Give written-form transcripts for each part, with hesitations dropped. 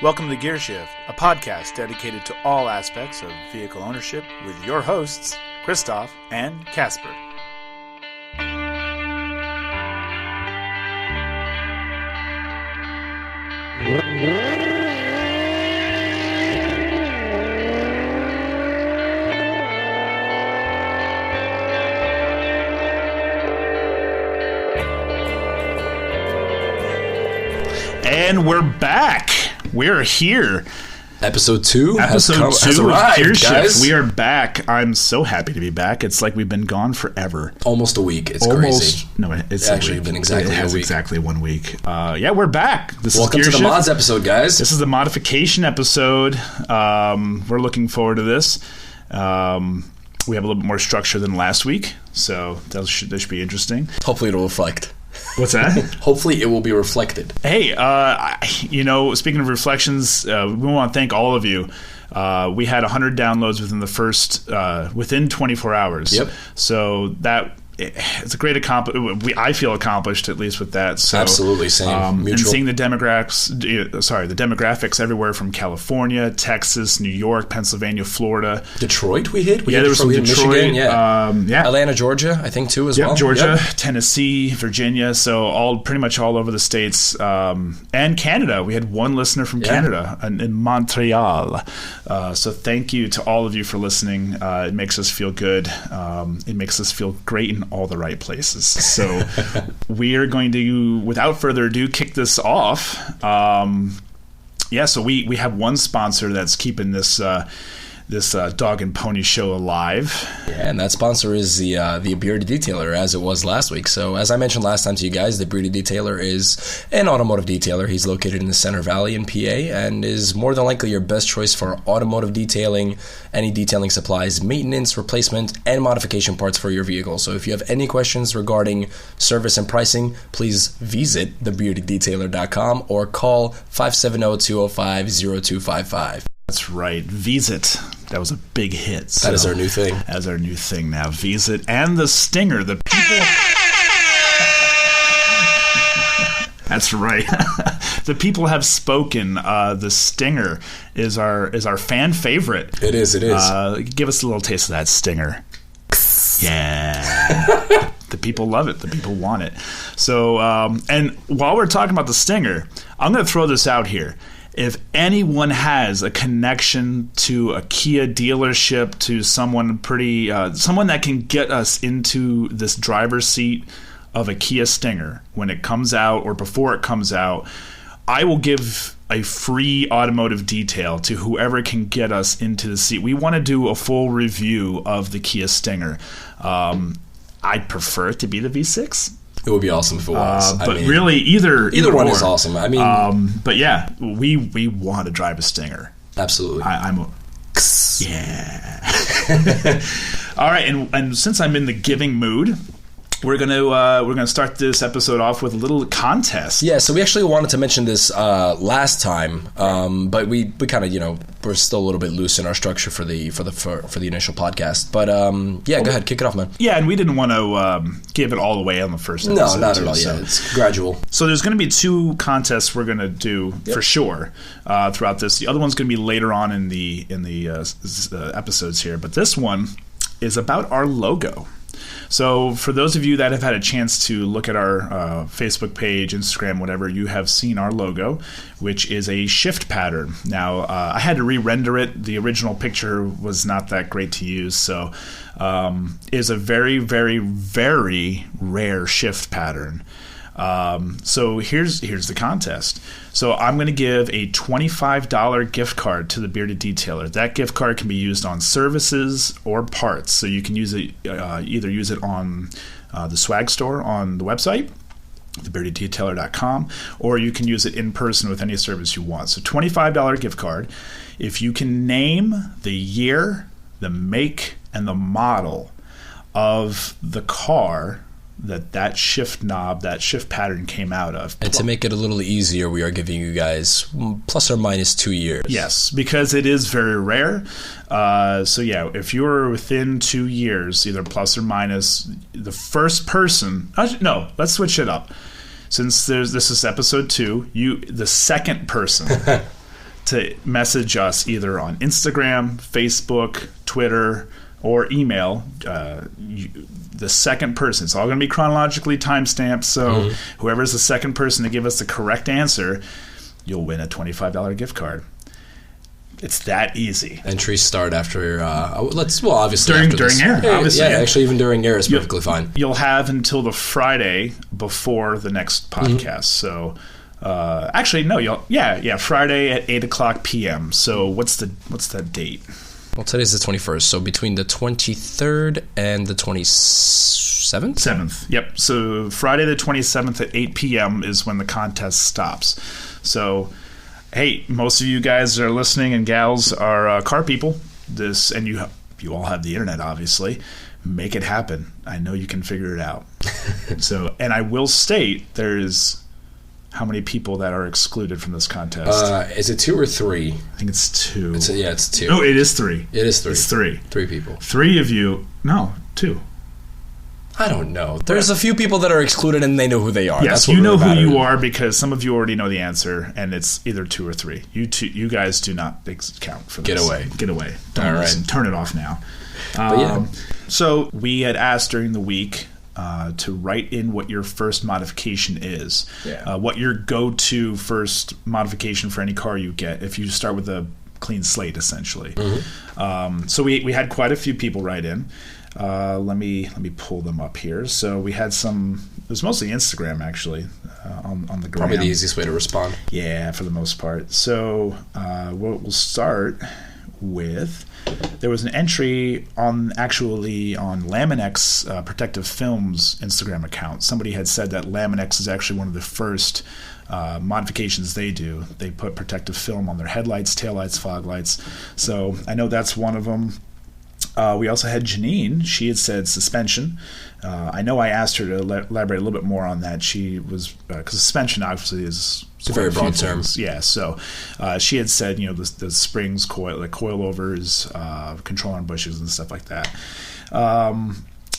Welcome to Gear Shift, a podcast dedicated to all aspects of vehicle ownership with your hosts, Christof and Kacper. And we're back. We're here. Episode 2 has arrived, Gear guys. Shift. We are back. I'm so happy to be back. It's like we've been gone forever. Almost a week. It's crazy. No, it's actually been exactly a week. Exactly 1 week. Yeah, we're back. Welcome to the mods episode, guys. This is the modification episode. We're looking forward to this. We have a little bit more structure than last week, so that should be interesting. Hopefully it'll reflect. What's that? Hopefully it will be reflected. Hey, speaking of reflections, we want to thank all of you. We had 100 downloads within 24 hours. Yep. So it's a great accomplishment. I feel accomplished, at least with that. So, absolutely, same. And seeing the demographics everywhere from California, Texas, New York, Pennsylvania, Florida. Detroit we hit? There was some Detroit. Michigan, yeah. Atlanta, Georgia, I think, too, as well. Georgia, Tennessee, Virginia, so pretty much all over the states. And Canada. We had one listener from Canada in Montreal. So thank you to all of you for listening. It makes us feel good. It makes us feel great in all the right places. So we are going to, without further ado, kick this off. So we have one sponsor that's keeping this dog and pony show alive. Yeah, and that sponsor is the Bearded Detailer, as it was last week. So as I mentioned last time to you guys, the Bearded Detailer is an automotive detailer. He's located in the Center Valley in PA and is more than likely your best choice for automotive detailing, any detailing supplies, maintenance, replacement, and modification parts for your vehicle. So if you have any questions regarding service and pricing, please visit thebeardeddetailer.com or call 570-205-0255. That's right. Visit. That was a big hit. So that is our new thing. That's our new thing now. Visit and the Stinger. The people. That's right. The people have spoken. The Stinger is our fan favorite. It is. Give us a little taste of that Stinger. Yeah. The people love it. The people want it. So, and while we're talking about the Stinger, I'm going to throw this out here. If anyone has a connection to a Kia dealership, to someone someone that can get us into this driver's seat of a Kia Stinger when it comes out or before it comes out, I will give a free automotive detail to whoever can get us into the seat. We want to do a full review of the Kia Stinger. I'd prefer it to be the V6. It would be awesome if it was. Really, either one or is awesome. I mean, but yeah, we want to drive a Stinger. Absolutely. Yeah. All right, and since I'm in the giving mood, we're gonna start this episode off with a little contest. Yeah, so we actually wanted to mention this last time, but we kind of we're still a little bit loose in our structure for the initial podcast. But go ahead, kick it off, man. Yeah, and we didn't want to give it all away on the first episode. No, not at all. Yeah, it's gradual. So there's going to be 2 contests we're going to do for sure throughout this. The other one's going to be later on in the episodes here, but this one is about our logo. So for those of you that have had a chance to look at our Facebook page, Instagram, whatever, you have seen our logo, which is a shift pattern. Now, I had to re-render it. The original picture was not that great to use, so it's a very, very, very rare shift pattern. So here's the contest. So I'm going to give a $25 gift card to the Bearded Detailer. That gift card can be used on services or parts. So you can use it either use it on the swag store on the website, thebeardeddetailer.com, or you can use it in person with any service you want. So $25 gift card. If you can name the year, the make, and the model of the car that shift knob, that shift pattern came out of. And to make it a little easier, we are giving you guys plus or minus 2 years. Yes, because it is very rare. So yeah, if you're within 2 years, either plus or minus, the first person... No, let's switch it up. Since this is episode 2, the second person to message us either on Instagram, Facebook, Twitter, or email. The second person, it's all going to be chronologically timestamped, so whoever's the second person to give us the correct answer, you'll win a $25 gift card. It's that easy. Entries start after, obviously during air. Obviously, actually even during air is perfectly fine. You'll have until the Friday before the next podcast. So, actually, no, Friday at 8:00 p.m. So, what's that date? Well, today's the 21st, so between the 23rd and the 27th? 7th, yep. So, Friday the 27th at 8 p.m. is when the contest stops. So, hey, most of you guys that are listening and gals are car people. And you all have the internet, obviously. Make it happen. I know you can figure it out. And I will state there's how many people that are excluded from this contest. Is it 2 or 3? I think it's 2. It's 2. No, it is 3. It is 3. It's 3. 3 people. 3 of you. No, 2. I don't know. There's a few people that are excluded and they know who they are. Yes, you know who you are because some of you already know the answer, and it's either 2 or 3. You guys do not count for this. Get away. Don't listen. Turn it off now. So we had asked during the week to write in what your first modification is. Yeah. What your go-to first modification for any car you get if you start with a clean slate, essentially. So we had quite a few people write in. Let me pull them up here. So we had some. It was mostly Instagram, actually, on the gram. Probably the easiest way to respond. Yeah, for the most part. So we'll start with. There was an entry on Laminex Protective Films Instagram account. Somebody had said that Laminex is actually one of the first modifications they do. They put protective film on their headlights, taillights, fog lights. So I know that's one of them. We also had Janine. She had said suspension. I know I asked her to elaborate a little bit more on that. She was because suspension obviously is it's a very broad term. Yeah, so she had said the springs, coilovers, control arm bushes, and stuff like that.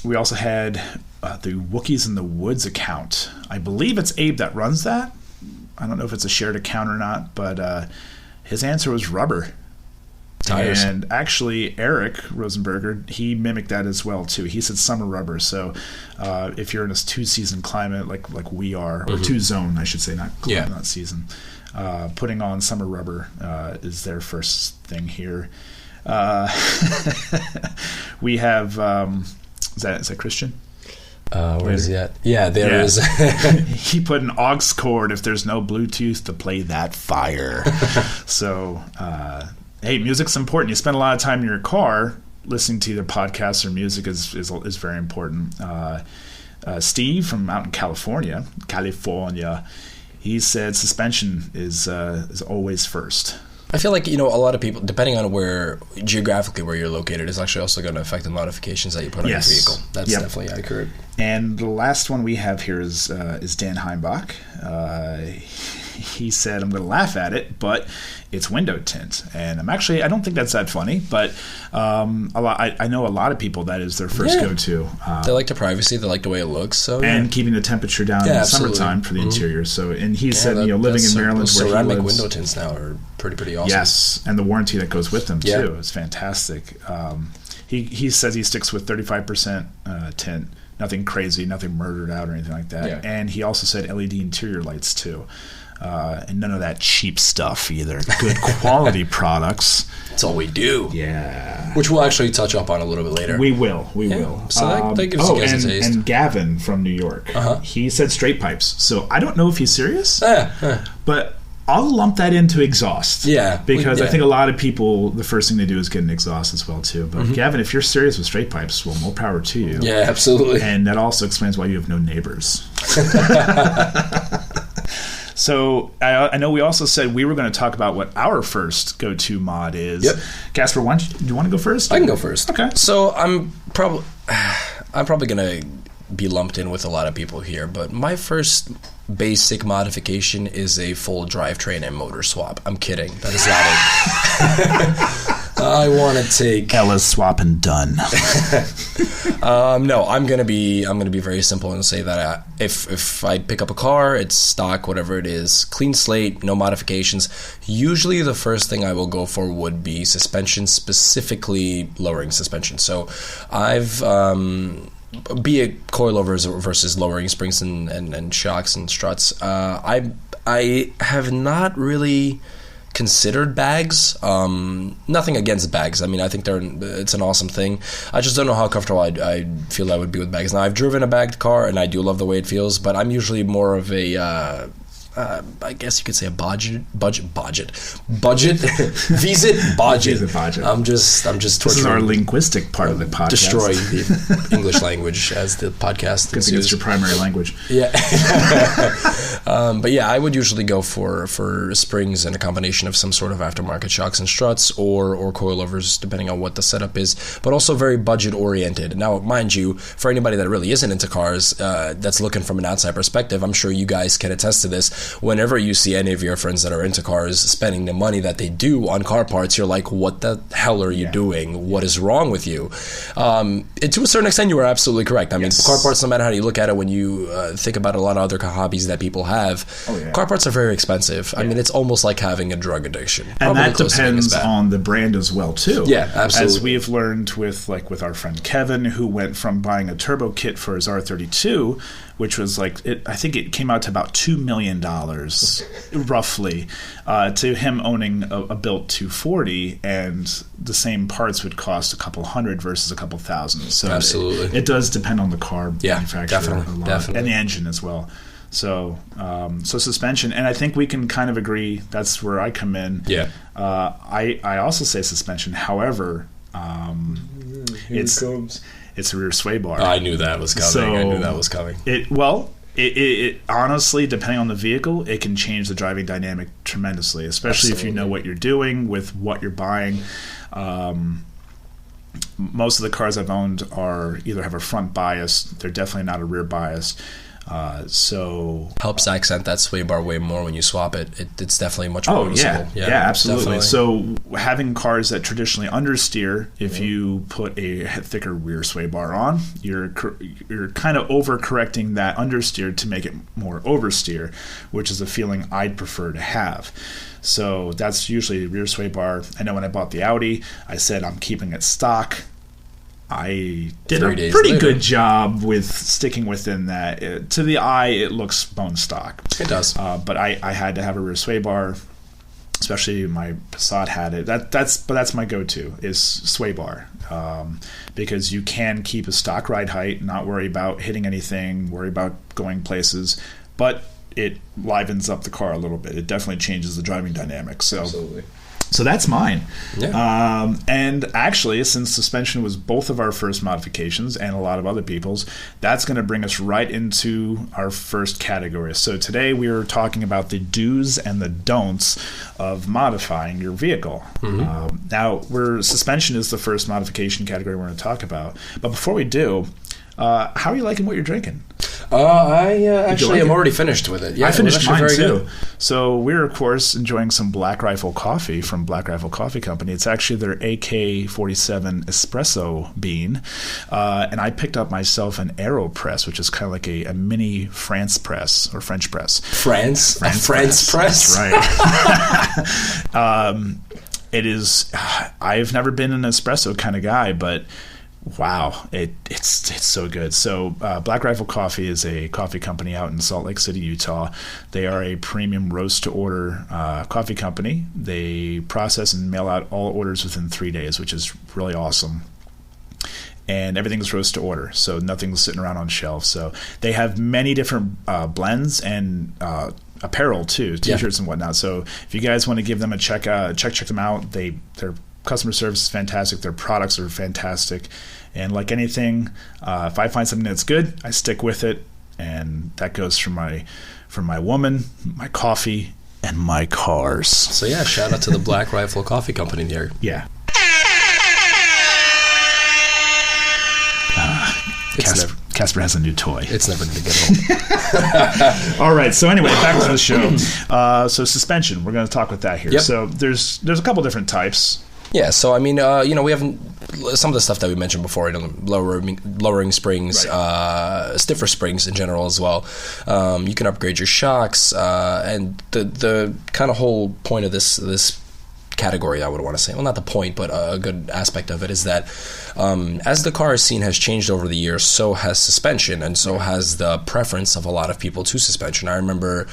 We also had the Wookiees in the Woods account. I believe it's Abe that runs that. I don't know if it's a shared account or not, but his answer was rubber. Tires. And actually, Eric Rosenberger, he mimicked that as well too. He said summer rubber. So, if you're in a 2-season climate like we are, or 2-zone, I should say, not season, putting on summer rubber is their first thing here. We have is that Christian? Where is he at? Yeah, there is. He put an aux cord if there's no Bluetooth to play that fire. So. Hey, music's important. You spend a lot of time in your car listening to either podcasts or music is very important. Steve from out in California, he said suspension is always first. I feel like, a lot of people, depending on geographically where you're located, is actually also going to affect the modifications that you put on your vehicle. That's definitely accurate. And the last one we have here is Dan Heimbach. He said, I'm going to laugh at it, but it's window tint. And I don't think that's that funny, but I know a lot of people that is their first go-to. They like the privacy, they like the way it looks. So and keeping the temperature down in the summertime for the interior. So, and he said, living in Maryland where ceramic window tints now are pretty awesome. Yes, and the warranty that goes with them too is fantastic. He says he sticks with 35% tint. Nothing crazy, nothing murdered out or anything like that. Yeah. And he also said LED interior lights too. And none of that cheap stuff either. Good quality products. That's all we do. Yeah. Which we'll actually touch up on a little bit later. We will. So that gives you guys a taste. And Gavin from New York, he said straight pipes. So I don't know if he's serious, but I'll lump that into exhaust. Yeah. Because I think a lot of people, the first thing they do is get an exhaust as well, too. But Gavin, if you're serious with straight pipes, well, more power to you. Yeah, absolutely. And that also explains why you have no neighbors. So I know we also said we were going to talk about what our first go-to mod is. Yep. Kacper, do you want to go first? I can go first. Okay. So I'm probably going to be lumped in with a lot of people here, but my first basic modification is a full drivetrain and motor swap. I'm kidding. That is not it. I want to take Ella's swap and done. No, I'm gonna be very simple and say that if I pick up a car, it's stock, whatever it is, clean slate, no modifications. Usually, the first thing I will go for would be suspension, specifically lowering suspension. So, I've be it coilovers versus lowering springs and shocks and struts. I have not really considered bags. Nothing against bags. I mean, I think it's an awesome thing. I just don't know how comfortable I feel I would be with bags. Now, I've driven a bagged car, and I do love the way it feels, but I'm usually more of a I guess you could say a budget visit budget. I'm just torturing. This is our linguistic part of the podcast. Destroying the English language as the podcast. Good thing it's your primary language. Yeah. But yeah, I would usually go for springs and a combination of some sort of aftermarket shocks and struts or coilovers, depending on what the setup is, but also very budget oriented. Now, mind you, for anybody that really isn't into cars, that's looking from an outside perspective, I'm sure you guys can attest to this. Whenever you see any of your friends that are into cars spending the money that they do on car parts, you're like, what the hell are you doing? What is wrong with you? And to a certain extent, you are absolutely correct. I mean, car parts, no matter how you look at it, when you think about a lot of other hobbies that people have, car parts are very expensive. I mean, it's almost like having a drug addiction. And that depends on the brand as well, too. Yeah, absolutely. As we've learned with our friend Kevin, who went from buying a turbo kit for his R32, which was I think it came out to about $2 million, roughly, to him owning a built 240, and the same parts would cost a couple hundred versus a couple thousand. So absolutely, it does depend on the car manufacturer definitely, and the engine as well. So suspension, and I think we can kind of agree that's where I come in. Yeah. I also say suspension. However, it's a rear sway bar. I knew that was coming. It honestly, depending on the vehicle, it can change the driving dynamic tremendously, especially if you know what you're doing with what you're buying. Most of the cars I've owned either have a front bias. They're definitely not a rear bias. So helps accent that sway bar way more when you swap it. It's definitely much more noticeable. Yeah, absolutely. Definitely. So having cars that traditionally understeer, if you put a thicker rear sway bar on, you're kind of overcorrecting that understeer to make it more oversteer, which is a feeling I'd prefer to have. So that's usually rear sway bar. I know when I bought the Audi, I said I'm keeping it stock. I did a pretty good job with sticking within that. To the eye, it looks bone stock. It does. But I had to have a rear sway bar, especially my Passat had it. That's my go-to is sway bar, because you can keep a stock ride height, not worry about hitting anything, worry about going places, but it livens up the car a little bit. It definitely changes the driving dynamics. So. Absolutely. So that's mine. Yeah. And actually, since suspension was both of our first modifications and a lot of other people's, that's going to bring us right into our first category. So today we are talking about the do's and the don'ts of modifying your vehicle. Mm-hmm. Now, suspension is the first modification category we're going to talk about. But before we do, how are you liking what you're drinking? I actually am already finished with it. Yeah, I finished mine too. Good. So we're, of course, enjoying some Black Rifle coffee from Black Rifle Coffee Company. It's actually their AK-47 espresso bean. And I picked up myself an AeroPress, which is kind of like a mini France press or French press. France press? That's right. It is. I've never been an espresso kind of guy, but wow, it's so good. So Black Rifle Coffee is a coffee company out in Salt Lake City, Utah. They are a premium roast-to-order coffee company. They process and mail out all orders within 3 days, which is really awesome. And everything's roast to order, so nothing's sitting around on shelves. So they have many different blends and apparel too, t-shirts and whatnot. So if you guys want to give them a check them out. Their customer service is fantastic. Their products are fantastic. And like anything, if I find something that's good, I stick with it. And that goes for my woman, my coffee, and my cars. So yeah, shout out to the Black Rifle Coffee Company here. Yeah. Kacper has a new toy. It's never going to get old. All right. So anyway, back to the show. So suspension. We're going to talk with that here. Yep. So there's a couple different types. Yeah, so I mean, we have some of the stuff that we mentioned before, lowering springs, Right. Stiffer springs in general as well. You can upgrade your shocks, and the kind of whole point of this category, I would want to say, well, not the point, but a good aspect of it is that as the car scene has changed over the years, so has suspension, and so has the preference of a lot of people to suspension. I remember,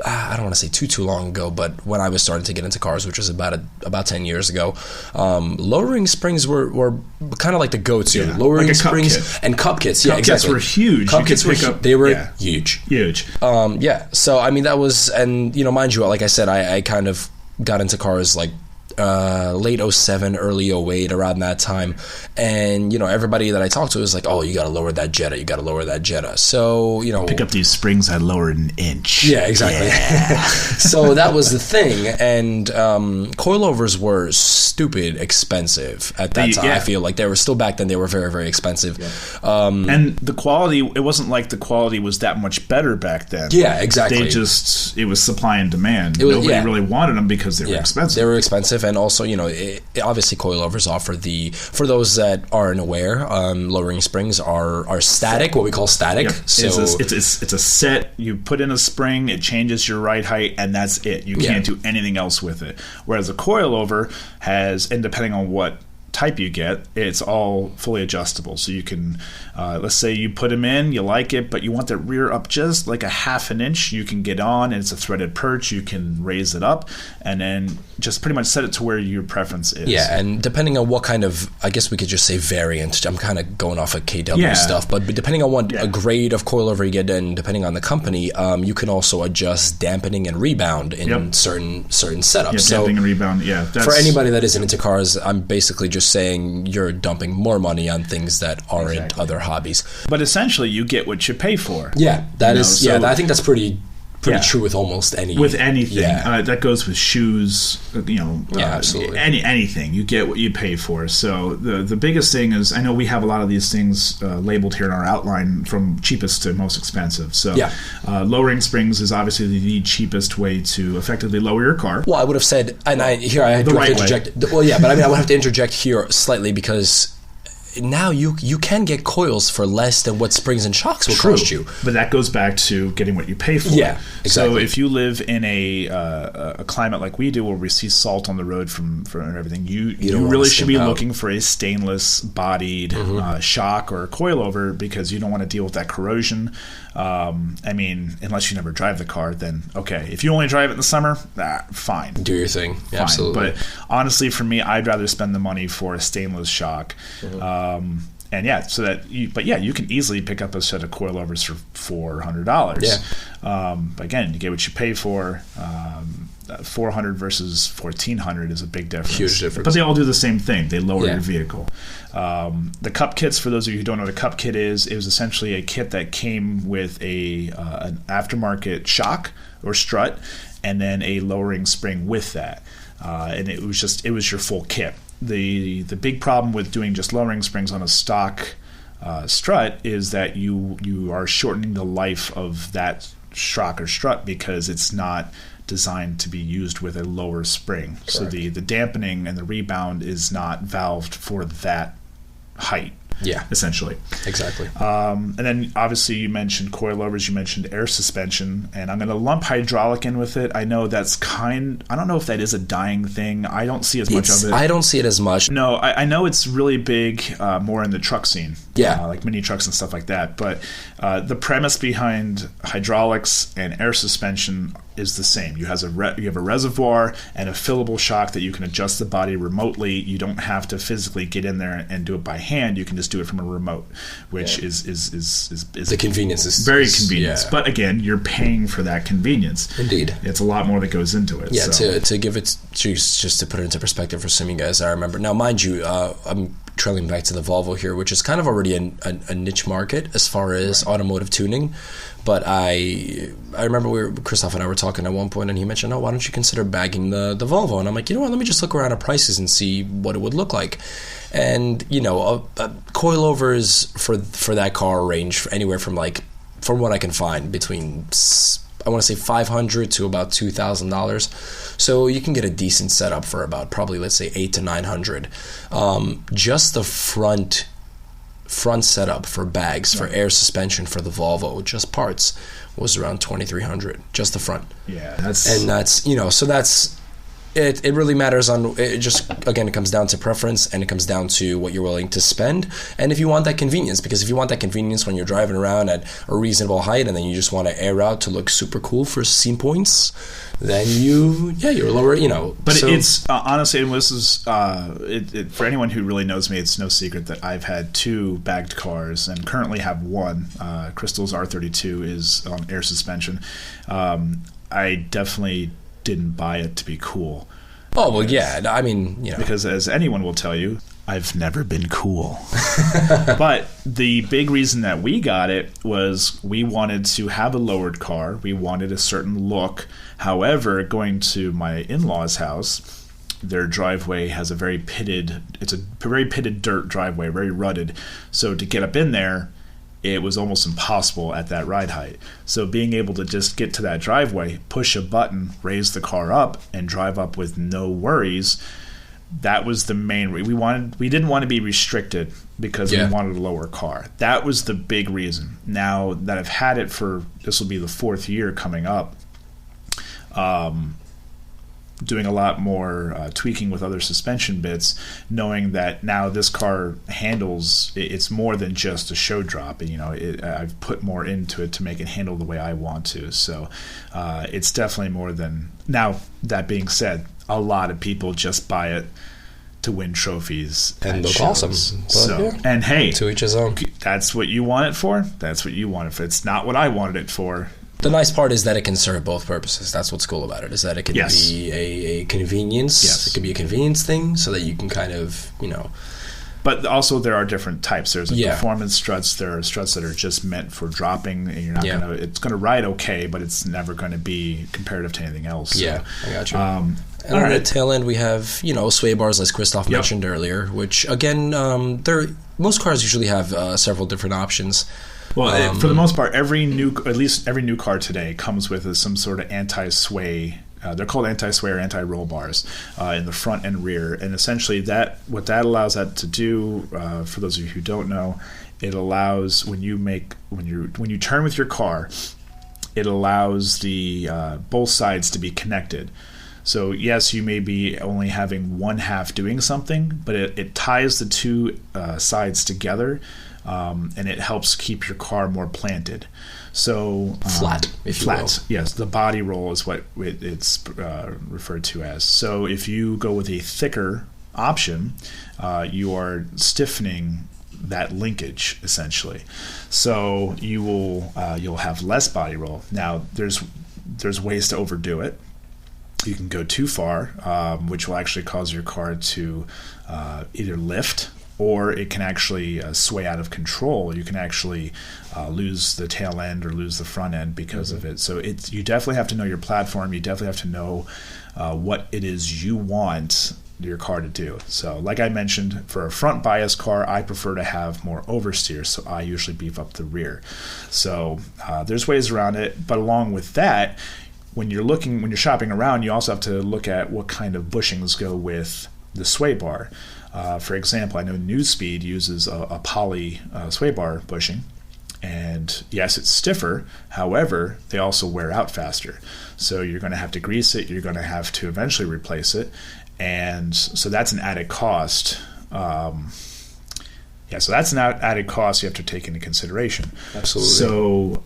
I don't want to say too long ago, but when I was starting to get into cars, which was about 10 years ago, lowering springs were kind of like the go-to. Yeah, lowering like a springs cup kit. and cup kits. Cup Yeah, exactly. kits were huge. Cup kits were huge. Huge. Yeah. So I mean, that was, and mind you, like I said, I kind of got into cars like late 07, early 08, around that time, and everybody that I talked to was like, "Oh, you got to lower that Jetta. So Pick up these springs, I lowered an inch. Yeah, exactly. Yeah. So that was the thing, and coilovers were stupid expensive at that time. Yeah. I feel like they were still, back then, they were very, very expensive. Yeah. And the quality, it wasn't like the quality was that much better back then. Yeah, exactly. It was supply and demand. Nobody really wanted them because they were expensive. They were expensive, and also, obviously coilovers offer for those that aren't aware, lowering springs are static, what we call static. Yep. So it's a set. You put in a spring, it changes your ride height, and that's it. You can't do anything else with it. Whereas a coilover has, and depending on what type you get, it's all fully adjustable. So you can, let's say you put them in, you like it, but you want the rear up just like a half an inch, you can get on, and it's a threaded perch, you can raise it up, and then just pretty much set it to where your preference is. Yeah, and depending on what kind of, I guess we could just say variant, I'm kind of going off of KW stuff, but depending on what a grade of coilover you get, and depending on the company, you can also adjust dampening and rebound in certain setups. Yeah, so dampening and rebound, for anybody that isn't into cars, I'm basically just saying you're dumping more money on things that aren't other hobbies. But essentially, you get what you pay for. Yeah, I think that's pretty true with almost anything. With anything. Yeah. That goes with shoes, absolutely. Anything. You get what you pay for. So the biggest thing is, I know we have a lot of these things labeled here in our outline from cheapest to most expensive. So lowering springs is obviously the cheapest way to effectively lower your car. Well, I would have said, and I have to interject. Well, yeah, but I mean, I would have to interject here slightly, because now you can get coils for less than what springs and shocks will cost you. But that goes back to getting what you pay for. Yeah, exactly. So if you live in a climate like we do, where we see salt on the road from everything, you really should be looking for a stainless bodied shock or coilover, because you don't want to deal with that corrosion. I mean, unless you never drive the car, then okay. If you only drive it in the summer, fine. Do your thing. Fine. Absolutely. But honestly, for me, I'd rather spend the money for a stainless shock. And you can easily pick up a set of coilovers for $400. Yeah. Again, you get what you pay for. $400 versus $1,400 is a big difference. Huge difference. But they all do the same thing. They lower your vehicle. The cup kits, for those of you who don't know what a cup kit is, it was essentially a kit that came with an aftermarket shock or strut, and then a lowering spring with that. And it was your full kit. The big problem with doing just lowering springs on a stock strut is that you are shortening the life of that shock or strut, because it's not designed to be used with a lower spring. Correct. So the dampening and the rebound is not valved for that height. Yeah, essentially. Exactly. And then obviously you mentioned coilovers, you mentioned air suspension, and I'm going to lump hydraulic in with it. I know that's I don't know if that is a dying thing. I don't see as much of it. I don't see it as much. No, I know it's really big more in the truck scene. Yeah. Like mini trucks and stuff like that. But the premise behind hydraulics and air suspension is the same. You have a reservoir and a fillable shock that you can adjust the body remotely. You don't have to physically get in there and do it by hand. You can just do it from a remote, which is the convenience is very convenient. Yeah. But again, you're paying for that convenience. Indeed, it's a lot more that goes into it. Yeah, so. to give it just to put it into perspective for some of you guys, I remember now, mind you, I'm trailing back to the Volvo here, which is kind of already a niche market as far as automotive tuning. But I remember Christof and I were talking at one point, and he mentioned, why don't you consider bagging the Volvo? And I'm like, you know what, let me just look around at prices and see what it would look like. And, coilovers for that car range anywhere from, like, from what I can find, between I want to say $500 to about $2,000. So you can get a decent setup for about probably, let's say, $800 to $900. Just the front setup for bags, for air suspension for the Volvo, just parts, was around $2,300, just the front. Yeah, it really matters on it. Just again, it comes down to preference, and it comes down to what you're willing to spend, and if you want that convenience. Because if you want that convenience when you're driving around at a reasonable height, and then you just want to air out to look super cool for scene points, then you're lower. But it's honestly, and this is for anyone who really knows me, it's no secret that I've had 2 bagged cars and currently have one. Crystal's R32 is on air suspension. I definitely didn't buy it to be cool. Oh, well, yeah. I mean, Because as anyone will tell you, I've never been cool. But the big reason that we got it was we wanted to have a lowered car. We wanted a certain look. However, going to my in-laws' house, their driveway has a very pitted dirt driveway, very rutted. So to get up in there, it was almost impossible at that ride height. So being able to just get to that driveway, push a button, raise the car up, and drive up with no worries, that was the main reason. We didn't want to be restricted because we wanted a lower car. That was the big reason. Now that I've had it this will be the 4th year coming up, doing a lot more tweaking with other suspension bits, knowing that now this car handles, it's more than just a show drop. I've put more into it to make it handle the way I want to. So it's definitely more than. Now, that being said, a lot of people just buy it to win trophies and look awesome. And hey, to each his own. That's what you want it for. That's what you want it for. It's not what I wanted it for. The nice part is that it can serve both purposes. That's what's cool about it, is that it can be a convenience. Yes. It can be a convenience thing so that you can kind of, But also there are different types. There's performance struts. There are struts that are just meant for dropping, and you're not it's going to ride okay, but it's never going to be comparative to anything else. So, I got you. And on the tail end, we have, sway bars, as Christof mentioned earlier, which, again, most cars usually have several different options. Well, for the most part, at least every new car today comes with some sort of anti-sway. They're called anti-sway or anti-roll bars in the front and rear. And essentially, what that allows that to do, for those of you who don't know, it allows when you turn with your car, it allows the both sides to be connected. So yes, you may be only having one half doing something, but it ties the two sides together. And it helps keep your car more planted. So flat, if you will. Yes, the body roll is what it's referred to as. So if you go with a thicker option, you are stiffening that linkage essentially. So you'll have less body roll. Now there's ways to overdo it. You can go too far, which will actually cause your car to either lift, or it can actually sway out of control. You can actually lose the tail end or lose the front end because of it. So you definitely have to know your platform. You definitely have to know what it is you want your car to do. So like I mentioned, for a front bias car, I prefer to have more oversteer, so I usually beef up the rear. So there's ways around it. But along with that, when you're shopping around, you also have to look at what kind of bushings go with the sway bar. For example, I know Newspeed uses a poly sway bar bushing, and yes, it's stiffer. However, they also wear out faster. So you're going to have to grease it. You're going to have to eventually replace it, and so that's an added cost. So that's an added cost you have to take into consideration. Absolutely. So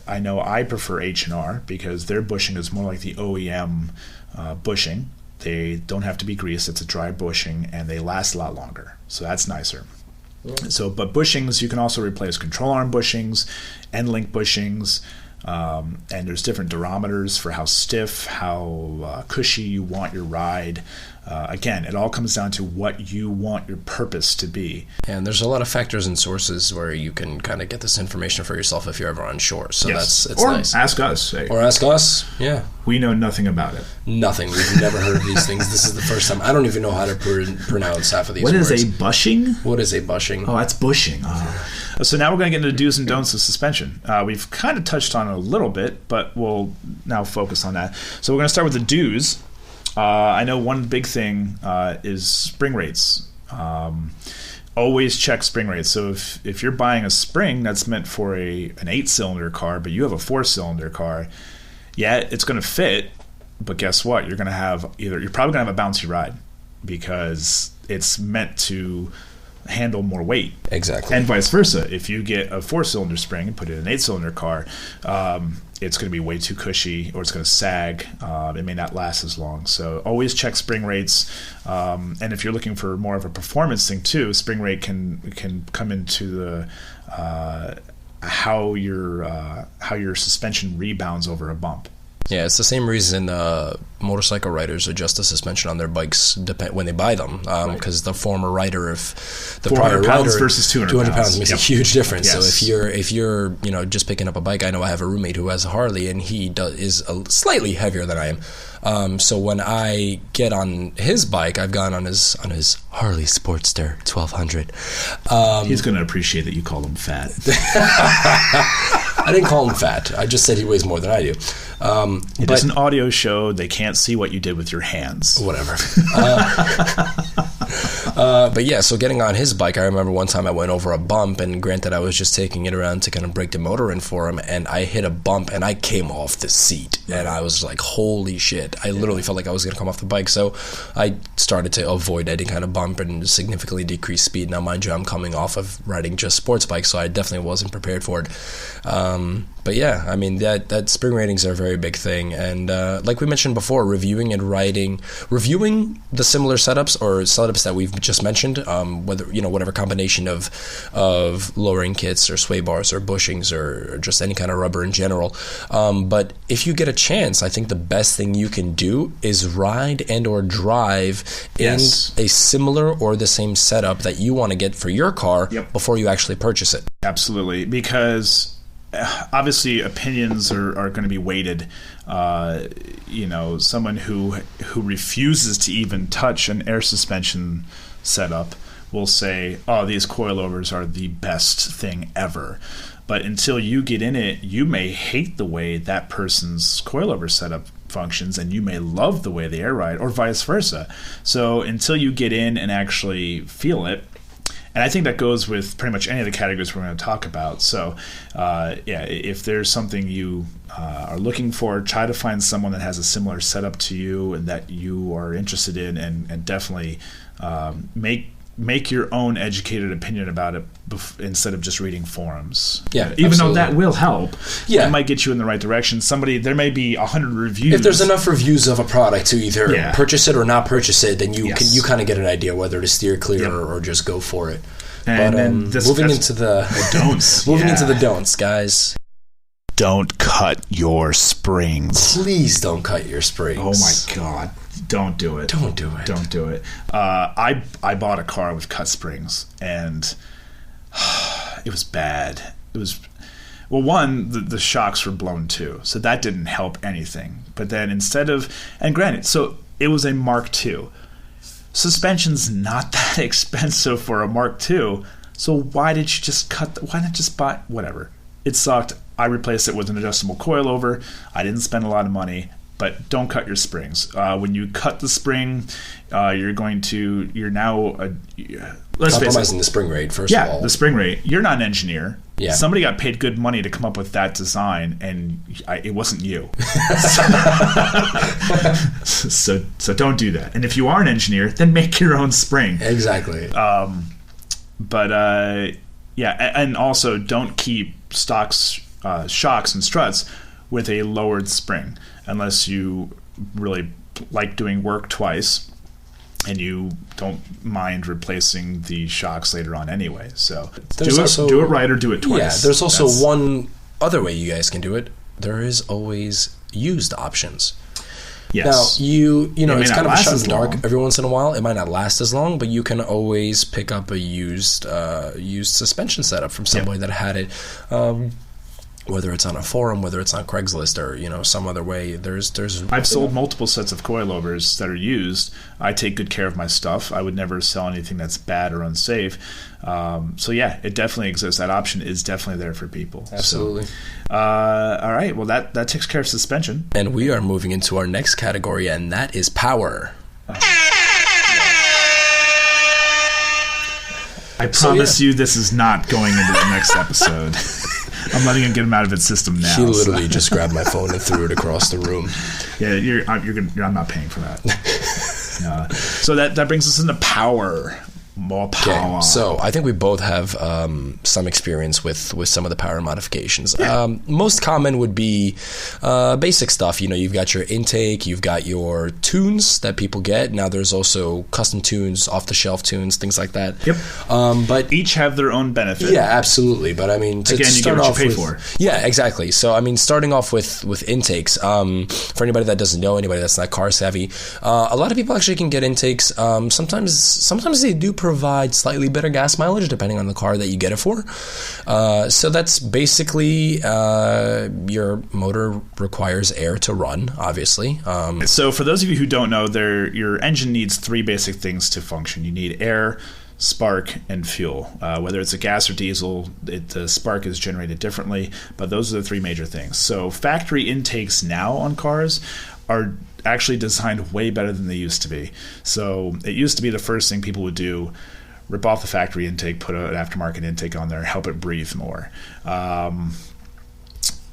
I know I prefer H&R because their bushing is more like the OEM bushing. They don't have to be greased. It's a dry bushing, and they last a lot longer. So that's nicer. Yeah. But bushings, you can also replace control arm bushings, end link bushings, and there's different durometers for how stiff, how cushy you want your ride. Again, it all comes down to what you want your purpose to be. And there's a lot of factors and sources where you can kind of get this information for yourself if you're ever unsure. So it's nice. Ask us. Or ask us, yeah. We know nothing about it. Nothing. We've never heard of these things. This is the first time. I don't even know how to pronounce half of these words. What is a bushing? What is a bushing? Oh, that's bushing. So now we're going to get into do's and don'ts of suspension. We've kind of touched on it a little bit, but we'll now focus on that. So we're going to start with the do's. I know one big thing is spring rates. Always check spring rates. So if you're buying a spring that's meant for an 8-cylinder car, but you have a 4-cylinder car, yeah, it's going to fit, but guess what? You're probably going to have a bouncy ride because it's meant to handle more weight. Exactly. And vice versa. If you get a 4-cylinder spring and put it in an 8-cylinder car, it's going to be way too cushy, or it's going to sag. It may not last as long. So always check spring rates. And if you're looking for more of a performance thing too, spring rate can come into the how your suspension rebounds over a bump. Yeah, it's the same reason motorcycle riders adjust the suspension on their bikes when they buy them, because the former rider of the prior rider versus 200 pounds makes a huge difference. Yes. So if you're just picking up a bike, I know I have a roommate who has a Harley, and he is slightly heavier than I am. So when I get on his bike, I've gone on his Harley Sportster 1200. He's going to appreciate that you called him fat. I didn't call him fat. I just said he weighs more than I do. It is an audio show. They can't see what you did with your hands. Whatever. But yeah, so getting on his bike, I remember one time I went over a bump, and granted I was just taking it around to kind of break the motor in for him, and I hit a bump and I came off the seat, and I was like, holy shit. I literally felt like I was going to come off the bike, so I started to avoid any kind of bump and significantly decrease speed. Now, mind you, I'm coming off of riding just sports bikes, so I definitely wasn't prepared for it. But yeah, I mean, that spring ratings are a very big thing, and like we mentioned before, reviewing the similar setups or setups that we've just mentioned, whether whatever combination of lowering kits or sway bars or bushings or just any kind of rubber in general. But if you get a chance, I think the best thing you can do is ride and or drive in a similar or the same setup that you want to get for your car before you actually purchase it. Absolutely, because obviously opinions are going to be weighted. Someone who refuses to even touch an air suspension setup will say, oh, these coilovers are the best thing ever. But until you get in it, you may hate the way that person's coilover setup functions, and you may love the way the air ride, or vice versa. So until you get in and actually feel it, and I think that goes with pretty much any of the categories we're going to talk about. So, if there's something you are looking for, try to find someone that has a similar setup to you and that you are interested in, and definitely make your own educated opinion about it instead of just reading forums. Yeah, even though that will help. Yeah, it might get you in the right direction. There may be 100 reviews. If there's enough reviews of a product to either purchase it or not purchase it, then you kind of get an idea whether to steer clear or just go for it. And moving into the don'ts. Moving into the don'ts, guys. Don't cut your springs. Please don't cut your springs. Oh my God. Don't do it. Don't do it. Don't do it. I bought a car with cut springs, and it was bad. It was, well, one, the shocks were blown too, so that didn't help anything. But then and granted, so it was a Mark II. Suspension's not that expensive for a Mark II, so why did you just why not just buy, whatever. It sucked. I replaced it with an adjustable coilover. I didn't spend a lot of money. But don't cut your springs. When you cut the spring, you're now compromising the spring rate, first of all. Yeah, the spring rate. You're not an engineer. Yeah. Somebody got paid good money to come up with that design, and it wasn't you. so don't do that. And if you are an engineer, then make your own spring. Exactly. And also don't keep shocks and struts with a lowered spring, unless you really like doing work twice and you don't mind replacing the shocks later on anyway. So do it right or do it twice. Yeah, there's also one other way you guys can do it. There is always used options. Yes. Now, it's kind of a shot in the dark every once in a while. It might not last as long, but you can always pick up a used suspension setup from somebody that had it. whether it's on a forum, whether it's on Craigslist, or some other way. There's I've sold multiple sets of coilovers that are used. I take good care of my stuff. I would never sell anything that's bad or unsafe. So yeah, it definitely exists. That option is definitely there for people. Absolutely. So, all right. Well, that takes care of suspension. And we are moving into our next category, and that is power. I promise you this is not going into the next episode. I'm letting it get him out of its system now. He literally just grabbed my phone and threw it across the room. Yeah, I'm not paying for that. So that brings us into power. More power. Okay, so I think we both have some experience with some of the power modifications. Yeah. Most common would be basic stuff. You've got your intake, you've got your tunes that people get. Now there's also custom tunes, off-the-shelf tunes, things like that. Yep. But each have their own benefit. Yeah, absolutely. But I mean, again, you get what you pay for. Yeah, exactly. So I mean, starting off with intakes. For anybody that doesn't know, anybody that's not car savvy, a lot of people actually can get intakes. Sometimes they do provide slightly better gas mileage depending on the car that you get it for. So that's basically your motor requires air to run, obviously. So for those of you who don't know, your engine needs three basic things to function. You need air, spark, and fuel. Whether it's a gas or diesel, the spark is generated differently, but those are the three major things. So factory intakes now on cars are actually designed way better than they used to be. So it used to be the first thing people would do: rip off the factory intake, put an aftermarket intake on there, help it breathe more.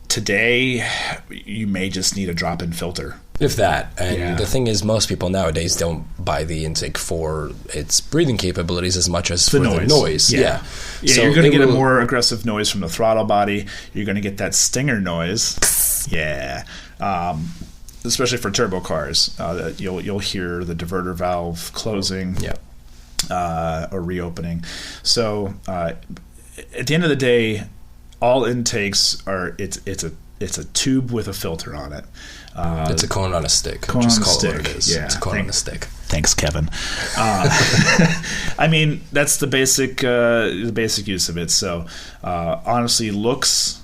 Today, you may just need a drop-in filter. If that. And the thing is, most people nowadays don't buy the intake for its breathing capabilities as much as for the noise. Yeah. So you're going to get a more aggressive noise from the throttle body. You're going to get that stinger noise. Yeah. Especially for turbo cars. You'll hear the diverter valve closing. Yeah. Or reopening. So at the end of the day, all intakes are it's a tube with a filter on it. It's a cone on a stick. Cone Just on a call stick. it what it is. Yeah. It's a cone on a stick. Thanks, Kevin. I mean, that's the basic use of it. So honestly, looks,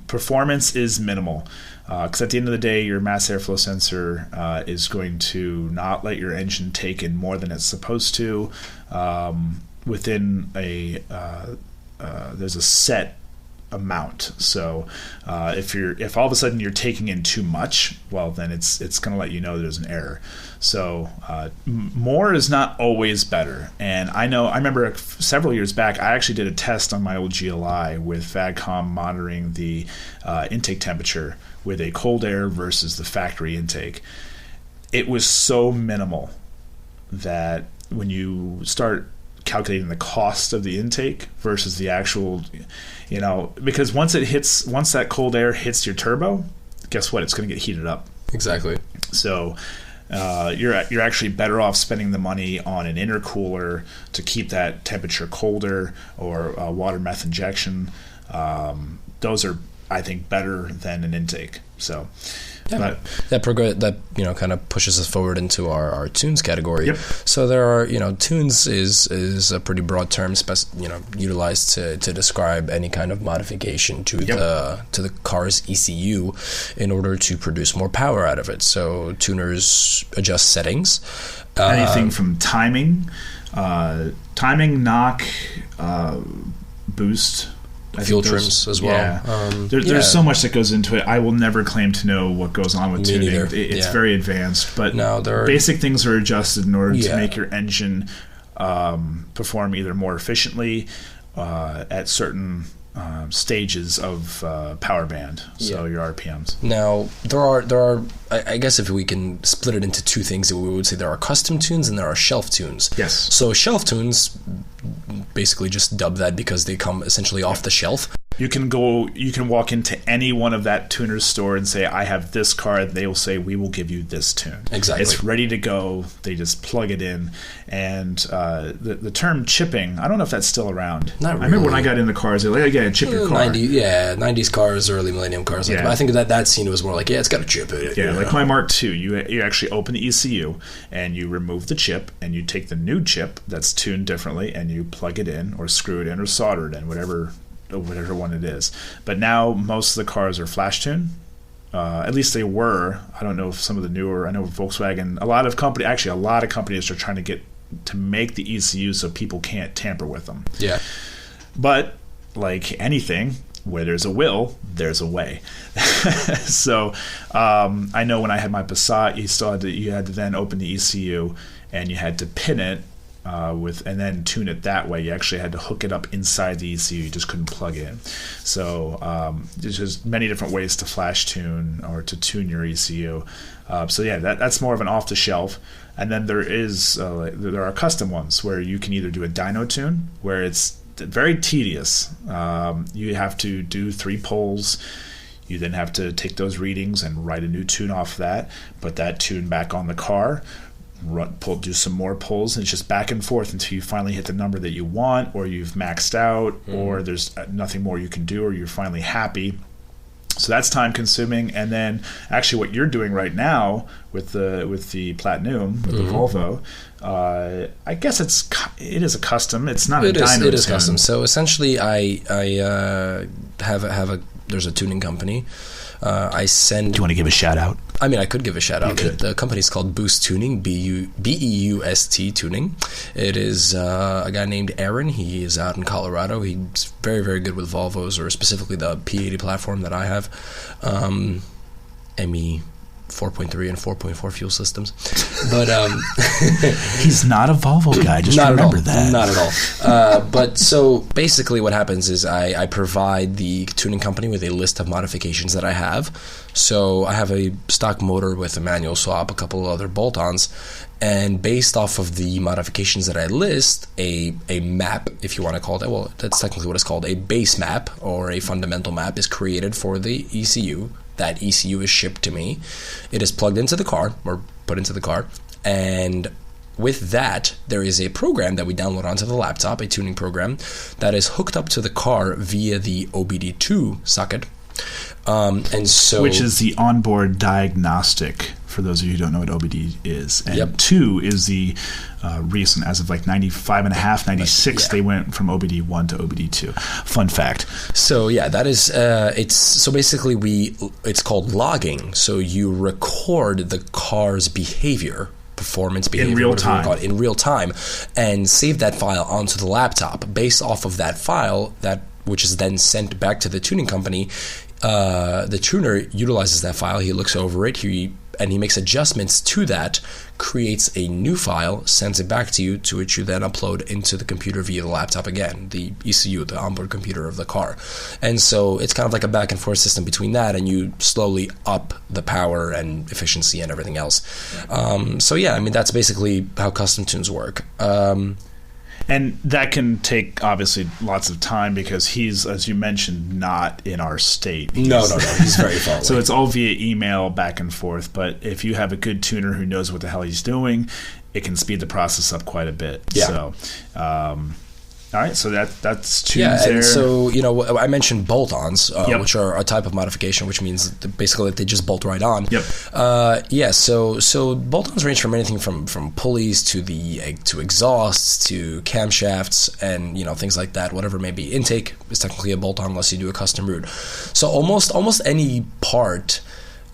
performance is minimal. Because at the end of the day, your mass airflow sensor is going to not let your engine take in more than it's supposed to. Within there's a set amount. So if all of a sudden you're taking in too much, well, then it's going to let you know there's an error. So more is not always better. And I remember several years back, I actually did a test on my old GLI with VAGCOM monitoring the intake temperature with a cold air versus the factory intake. It was so minimal that when you start calculating the cost of the intake versus the actual, because once that cold air hits your turbo, guess what? It's going to get heated up. Exactly. So you're actually better off spending the money on an intercooler to keep that temperature colder, or water meth injection. Those are, I think, better than an intake. So yeah, that kind of pushes us forward into our tunes category. Yep. So there are, tunes is a pretty broad term, utilized to describe any kind of modification to the car's ECU in order to produce more power out of it. So tuners adjust settings. Anything from timing, knock, boost. Fuel trims as well. Yeah. There's so much that goes into it. I will never claim to know what goes on with tuning. It's very advanced, but basic things are adjusted in order to make your engine perform either more efficiently at certain stages of power band, so your RPMs. Now there are I guess if we can split it into two things, we would say there are custom tunes and there are shelf tunes. Yes. So shelf tunes, basically just dub that because they come essentially off the shelf. You can walk into any one of that tuner's store and say, I have this car. They will say, we will give you this tune. Exactly. It's ready to go. They just plug it in. And the term chipping, I don't know if that's still around. Not really. I remember when I got into cars, they were like, yeah, chip your car. 90s cars, early millennium cars. I think that scene was more like, it's got a chip in it. Yeah, like my Mark II, you actually open the ECU and you remove the chip and you take the new chip that's tuned differently and you plug it in or screw it in or solder it in, whatever or whatever one it is. But now most of the cars are flash tune. At least they were. I don't know if some of the newer. I know Volkswagen. A lot of companies are trying to get to make the ECU so people can't tamper with them. Yeah. But like anything, where there's a will, there's a way. So I know when I had my Passat, you had to then open the ECU and you had to pin it and then tune it that way. You actually had to hook it up inside the ECU. You just couldn't plug it in. So there's just many different ways to flash tune or to tune your ECU. So yeah, that's more of an off-the-shelf. And then there are custom ones where you can either do a dyno tune, where it's very tedious. You have to do 3 poles. You then have to take those readings and write a new tune off that, put that tune back on the car, do some more pulls, and it's just back and forth until you finally hit the number that you want, or you've maxed out, or there's nothing more you can do, or you're finally happy. So that's time consuming. And then actually what you're doing right now with the Platinum, with the Volvo, I guess it is a custom. It's not a dyno. It is custom. So essentially I there's a tuning company. Do you want to give a shout out? I mean, I could give a shout out. The company is called Boost Tuning, BEUST Tuning. It is a guy named Aaron. He is out in Colorado. He's very, very good with Volvos, or specifically the P80 platform that I have. ME 4.3 and 4.4 fuel systems. But he's not a Volvo guy, just remember that. Not at all. But so basically what happens is I provide the tuning company with a list of modifications that I have. So I have a stock motor with a manual swap, a couple of other bolt-ons, and based off of the modifications that I list, a map, if you want to call it, well, that's technically what it's called, a base map or a fundamental map is created for the ECU. That ECU is shipped to me. It is plugged into the car, or put into the car, and with that, there is a program that we download onto the laptop, a tuning program, that is hooked up to the car via the OBD2 socket. And so, which is the onboard diagnostic, for those of you who don't know what OBD is. And 2 is the recent, as of like 95.5, 96, they went from OBD1 to OBD2. Fun fact. So yeah, that is, so basically it's called logging. So you record the car's performance behavior in real time, and save that file onto the laptop. Based off of that file, which is then sent back to the tuning company, the tuner utilizes that file. He looks over it, and he makes adjustments to that, creates a new file, sends it back to you, to which you then upload into the computer via the laptop again, the ECU, the onboard computer of the car. And so it's kind of like a back and forth system between that, and you slowly up the power and efficiency and everything else. So yeah, I mean, that's basically how custom tunes work. And that can take, obviously, lots of time because he's, as you mentioned, not in our state. No. He's very far away. So it's all via email back and forth. But if you have a good tuner who knows what the hell he's doing, it can speed the process up quite a bit. Yeah. So, all right, so that's tunes there. And so, I mentioned bolt-ons, which are a type of modification, which means basically that they just bolt right on. Yep. So bolt-ons range from anything from pulleys to exhausts to camshafts and things like that. Whatever it may be. Intake is technically a bolt-on unless you do a custom route. So almost any part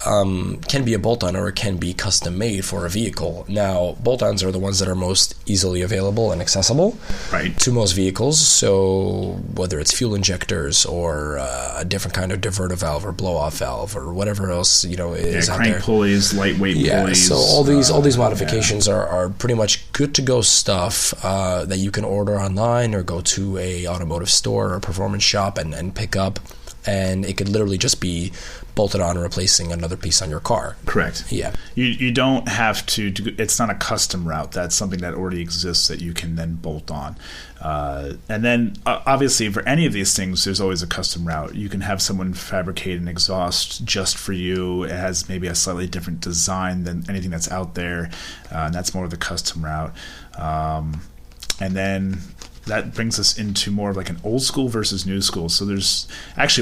can be a bolt-on, or it can be custom made for a vehicle. Now, bolt-ons are the ones that are most easily available and accessible to most vehicles. So whether it's fuel injectors or a different kind of diverter valve or blow-off valve or whatever else is out there. Crank pulleys, lightweight pulleys. So all these modifications are pretty much good to go stuff that you can order online or go to a automotive store or performance shop and pick up. And it could literally just be bolted on, replacing another piece on your car. Correct. Yeah. You don't have to. It's not a custom route. That's something that already exists that you can then bolt on. And then, obviously, for any of these things, there's always a custom route. You can have someone fabricate an exhaust just for you. It has maybe a slightly different design than anything that's out there. And that's more of the custom route. And then that brings us into more of like an old school versus new school. So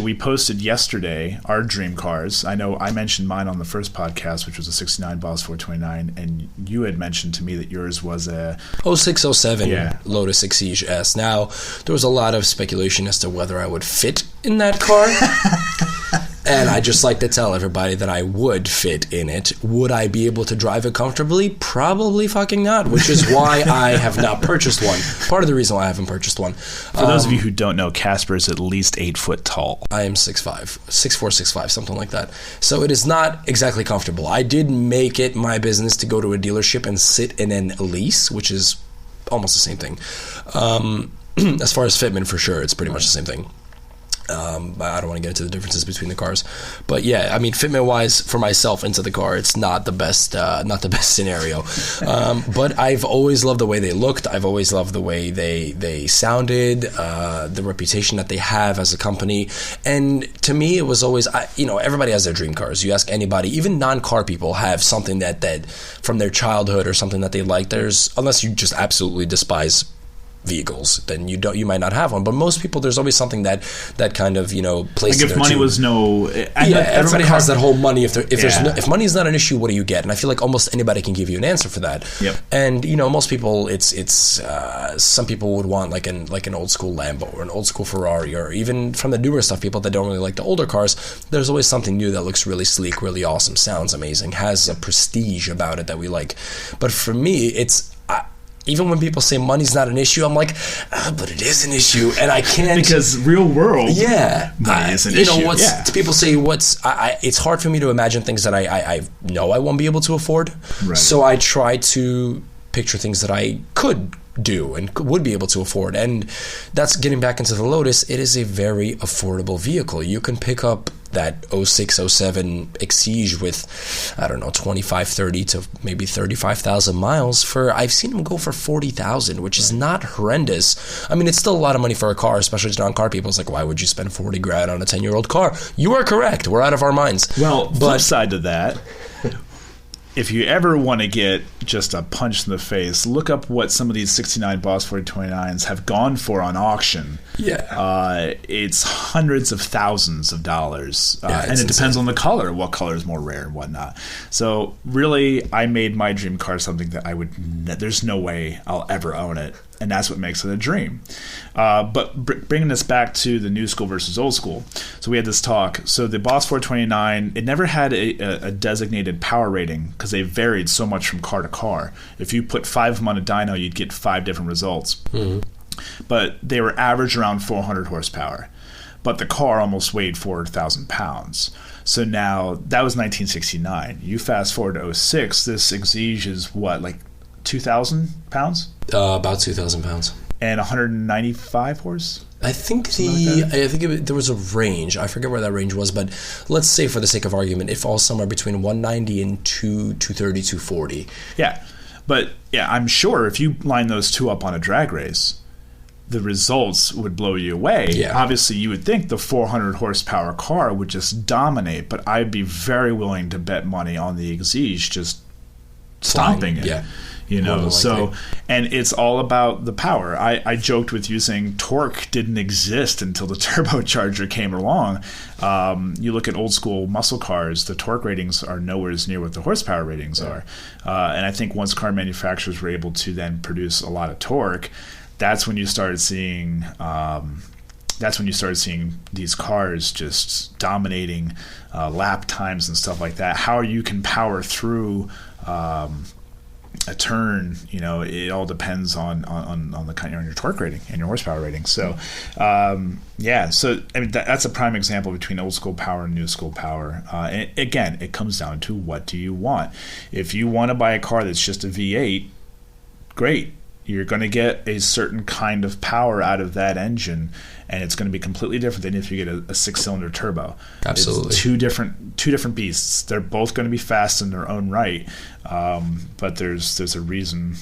we posted yesterday our dream cars. I know I mentioned mine on the first podcast, which was a 69 Boss 429, and you had mentioned to me that yours was a 0607 Lotus Exige S. Now, there was a lot of speculation as to whether I would fit in that car. And I just like to tell everybody that I would fit in it. Would I be able to drive it comfortably? Probably fucking not, which is why I have not purchased one. Part of the reason why I haven't purchased one. For those of you who don't know, Kacper is at least 8 foot tall. I am 6'5", 6'4", 6'5", something like that. So it is not exactly comfortable. I did make it my business to go to a dealership and sit in an lease, which is almost the same thing. As far as fitment, for sure, it's pretty much the same thing. I don't want to get into the differences between the cars, but yeah, I mean, fitment-wise, for myself into the car, it's not the best scenario. But I've always loved the way they looked. I've always loved the way they sounded, the reputation that they have as a company. And to me, it was always, everybody has their dream cars. You ask anybody, even non-car people have something that from their childhood or something that they like. Unless you just absolutely despise vehicles, then you might not have one, but most people, there's always something that kind of plays. Like if money was no, everybody has that whole money. If money is not an issue, what do you get? And I feel like almost anybody can give you an answer for that. Yep. And most people, it's some people would want like an old school Lambo or an old school Ferrari, or even from the newer stuff, people that don't really like the older cars. There's always something new that looks really sleek, really awesome, sounds amazing, has a prestige about it that we like. But for me, it's. Even when people say money's not an issue, I'm like, but it is an issue, and I can't, because real world, money is an issue. People say it's hard for me to imagine things that I know I won't be able to afford. Right. So I try to picture things that I could do and would be able to afford, and that's getting back into the Lotus. It is a very affordable vehicle. You can pick up that 06, 07 Exige with, I don't know, 25, 30 to maybe 35,000 miles I've seen them go for 40,000, which is not horrendous. I mean, it's still a lot of money for a car, especially to non-car people. It's like, why would you spend 40 grand on a 10-year-old car? You are correct. We're out of our minds. Well, flip side to that, if you ever want to get just a punch in the face, look up what some of these 69 Boss 429s have gone for on auction. Yeah. It's hundreds of thousands of dollars. And it depends on the color, what color is more rare and whatnot. So really, I made my dream car something that there's no way I'll ever own it. And that's what makes it a dream. But bringing this back to the new school versus old school. So we had this talk. So the Boss 429, it never had a designated power rating because they varied so much from car to car. If you put 5 of them on a dyno, you'd get 5 different results. Mm-hmm. But they were average around 400 horsepower. But the car almost weighed 4,000 pounds. So now, that was 1969. You fast forward to 06, this Exige is what, like 2,000 pounds? About 2,000 pounds. And 195 horse? I think there was a range. I forget where that range was, but let's say for the sake of argument, it falls somewhere between 190 and 230, 240. Yeah. But yeah, I'm sure if you line those two up on a drag race, the results would blow you away. Yeah. Obviously, you would think the 400 horsepower car would just dominate, but I'd be very willing to bet money on the Exige just stomping it. Yeah. So, and it's all about the power. I joked with you saying torque didn't exist until the turbocharger came along. You look at old school muscle cars, the torque ratings are nowhere near what the horsepower ratings are. And I think once car manufacturers were able to then produce a lot of torque, that's when you started seeing these cars just dominating lap times and stuff like that. How you can power through a turn, it all depends on the kind on your torque rating and your horsepower rating. So, so I mean that's a prime example between old school power and new school power. And again, it comes down to what do you want. If you want to buy a car that's just a V8, great. You're going to get a certain kind of power out of that engine, and it's going to be completely different than if you get a 6-cylinder turbo. Absolutely, it's two different beasts. They're both going to be fast in their own right, but there's a reason.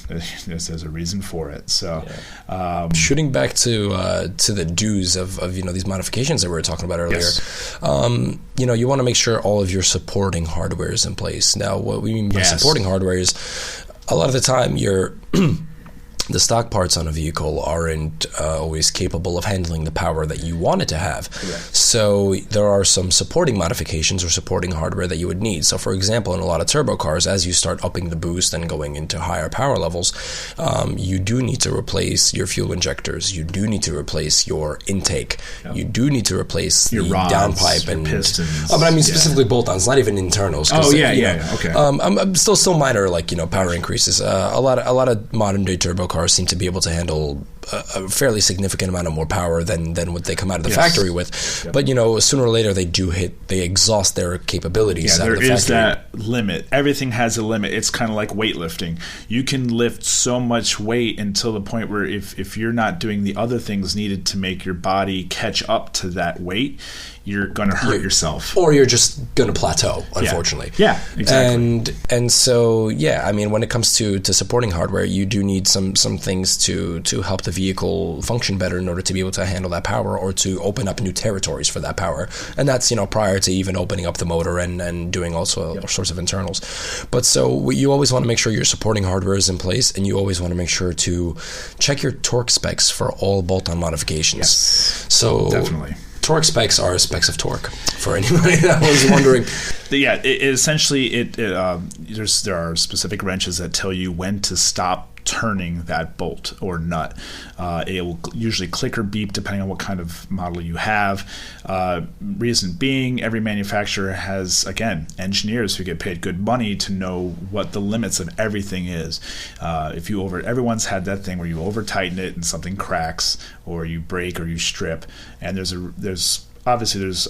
There's a reason for it. So, shooting back to the dues of these modifications that we were talking about earlier. Yes. You want to make sure all of your supporting hardware is in place. Now, what we mean by supporting hardware is a lot of the time you're the stock parts on a vehicle aren't always capable of handling the power that you want it to have. Correct. So there are some supporting modifications or supporting hardware that you would need. So for example, in a lot of turbo cars, as you start upping the boost and going into higher power levels, you do need to replace your fuel injectors. You do need to replace your intake. Yep. You do need to replace your the rods, downpipe your and pistons. Oh, but I mean specifically bolt-ons, not even internals. Okay. I'm still minor, like, power increases. A lot of modern day turbo cars seem to be able to handle a fairly significant amount of more power than what they come out of the factory with. Yep. But sooner or later they exhaust their capabilities. Yeah, out of the there is factory. that limit. Everything has a limit. It's kind of like weightlifting. You can lift so much weight until the point where if you're not doing the other things needed to make your body catch up to that weight, you're going to hurt yourself. Or you're just going to plateau, unfortunately. Yeah, exactly. And so, I mean, when it comes to supporting hardware, you do need some things to help the vehicle function better in order to be able to handle that power or to open up new territories for that power. And that's, prior to even opening up the motor and doing all sorts of internals. But so you always want to make sure your supporting hardware is in place, and you always want to make sure to check your torque specs for all bolt-on modifications. Yes, so definitely. Torque specs are specs of torque, for anybody that was wondering. There are specific wrenches that tell you when to stop turning that bolt or nut. It will usually click or beep depending on what kind of model you have. Reason being, every manufacturer has, again, engineers who get paid good money to know what the limits of everything is. Everyone's had that thing where you over tighten it and something cracks, or you break or you strip, and there's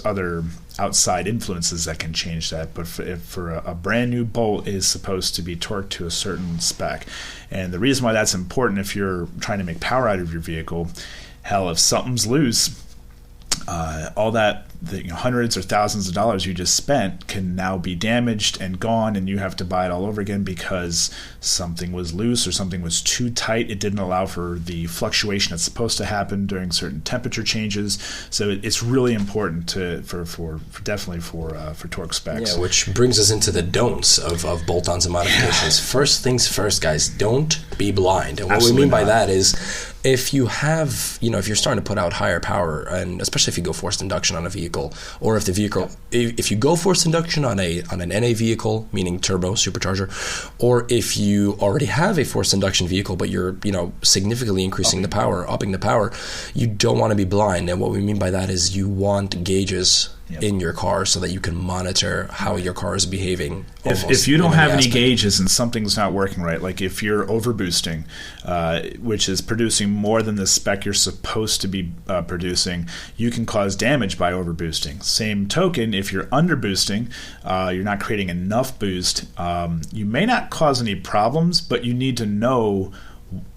other outside influences that can change that, but for a brand new bolt is supposed to be torqued to a certain spec. And the reason why that's important, if you're trying to make power out of your vehicle, if something's loose, all that hundreds or thousands of dollars you just spent can now be damaged and gone, and you have to buy it all over again because something was loose or something was too tight. It didn't allow for the fluctuation that's supposed to happen during certain temperature changes. So it's really important for torque specs. Yeah, which brings us into the don'ts of bolt-ons and modifications. Yeah. First things first, guys, don't be blind. And what Absolutely we mean by not. that is, if you have, if you're starting to put out higher power, and especially if you go forced induction on a vehicle, or if you go forced induction on an NA vehicle, meaning turbo supercharger, or if you already have a forced induction vehicle but you're significantly increasing the power, upping the power, you don't want to be blind. And what we mean by that is you want gauges in your car so that you can monitor how your car is behaving. If you don't have any gauges and something's not working right, like if you're overboosting, which is producing more than the spec you're supposed to be producing, you can cause damage by overboosting. Same token, if you're underboosting, you're not creating enough boost, you may not cause any problems, but you need to know,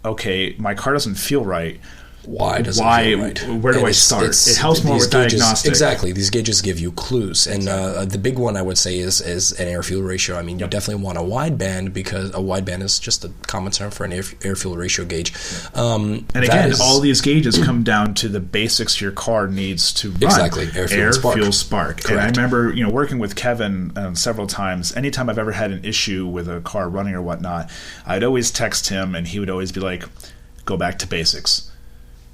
okay, my car doesn't feel right. Why does it feel right? Where do I start? It helps more with diagnostics. Exactly. These gauges give you clues. And the big one I would say is an air-fuel ratio. I mean, you definitely want a wideband, because a wideband is just a common term for an air-fuel ratio gauge. And again, all these gauges come down to the basics your car needs to run. Exactly. Air, fuel, spark. Correct. And I remember working with Kevin several times. Anytime I've ever had an issue with a car running or whatnot, I'd always text him, and he would always be like, go back to basics.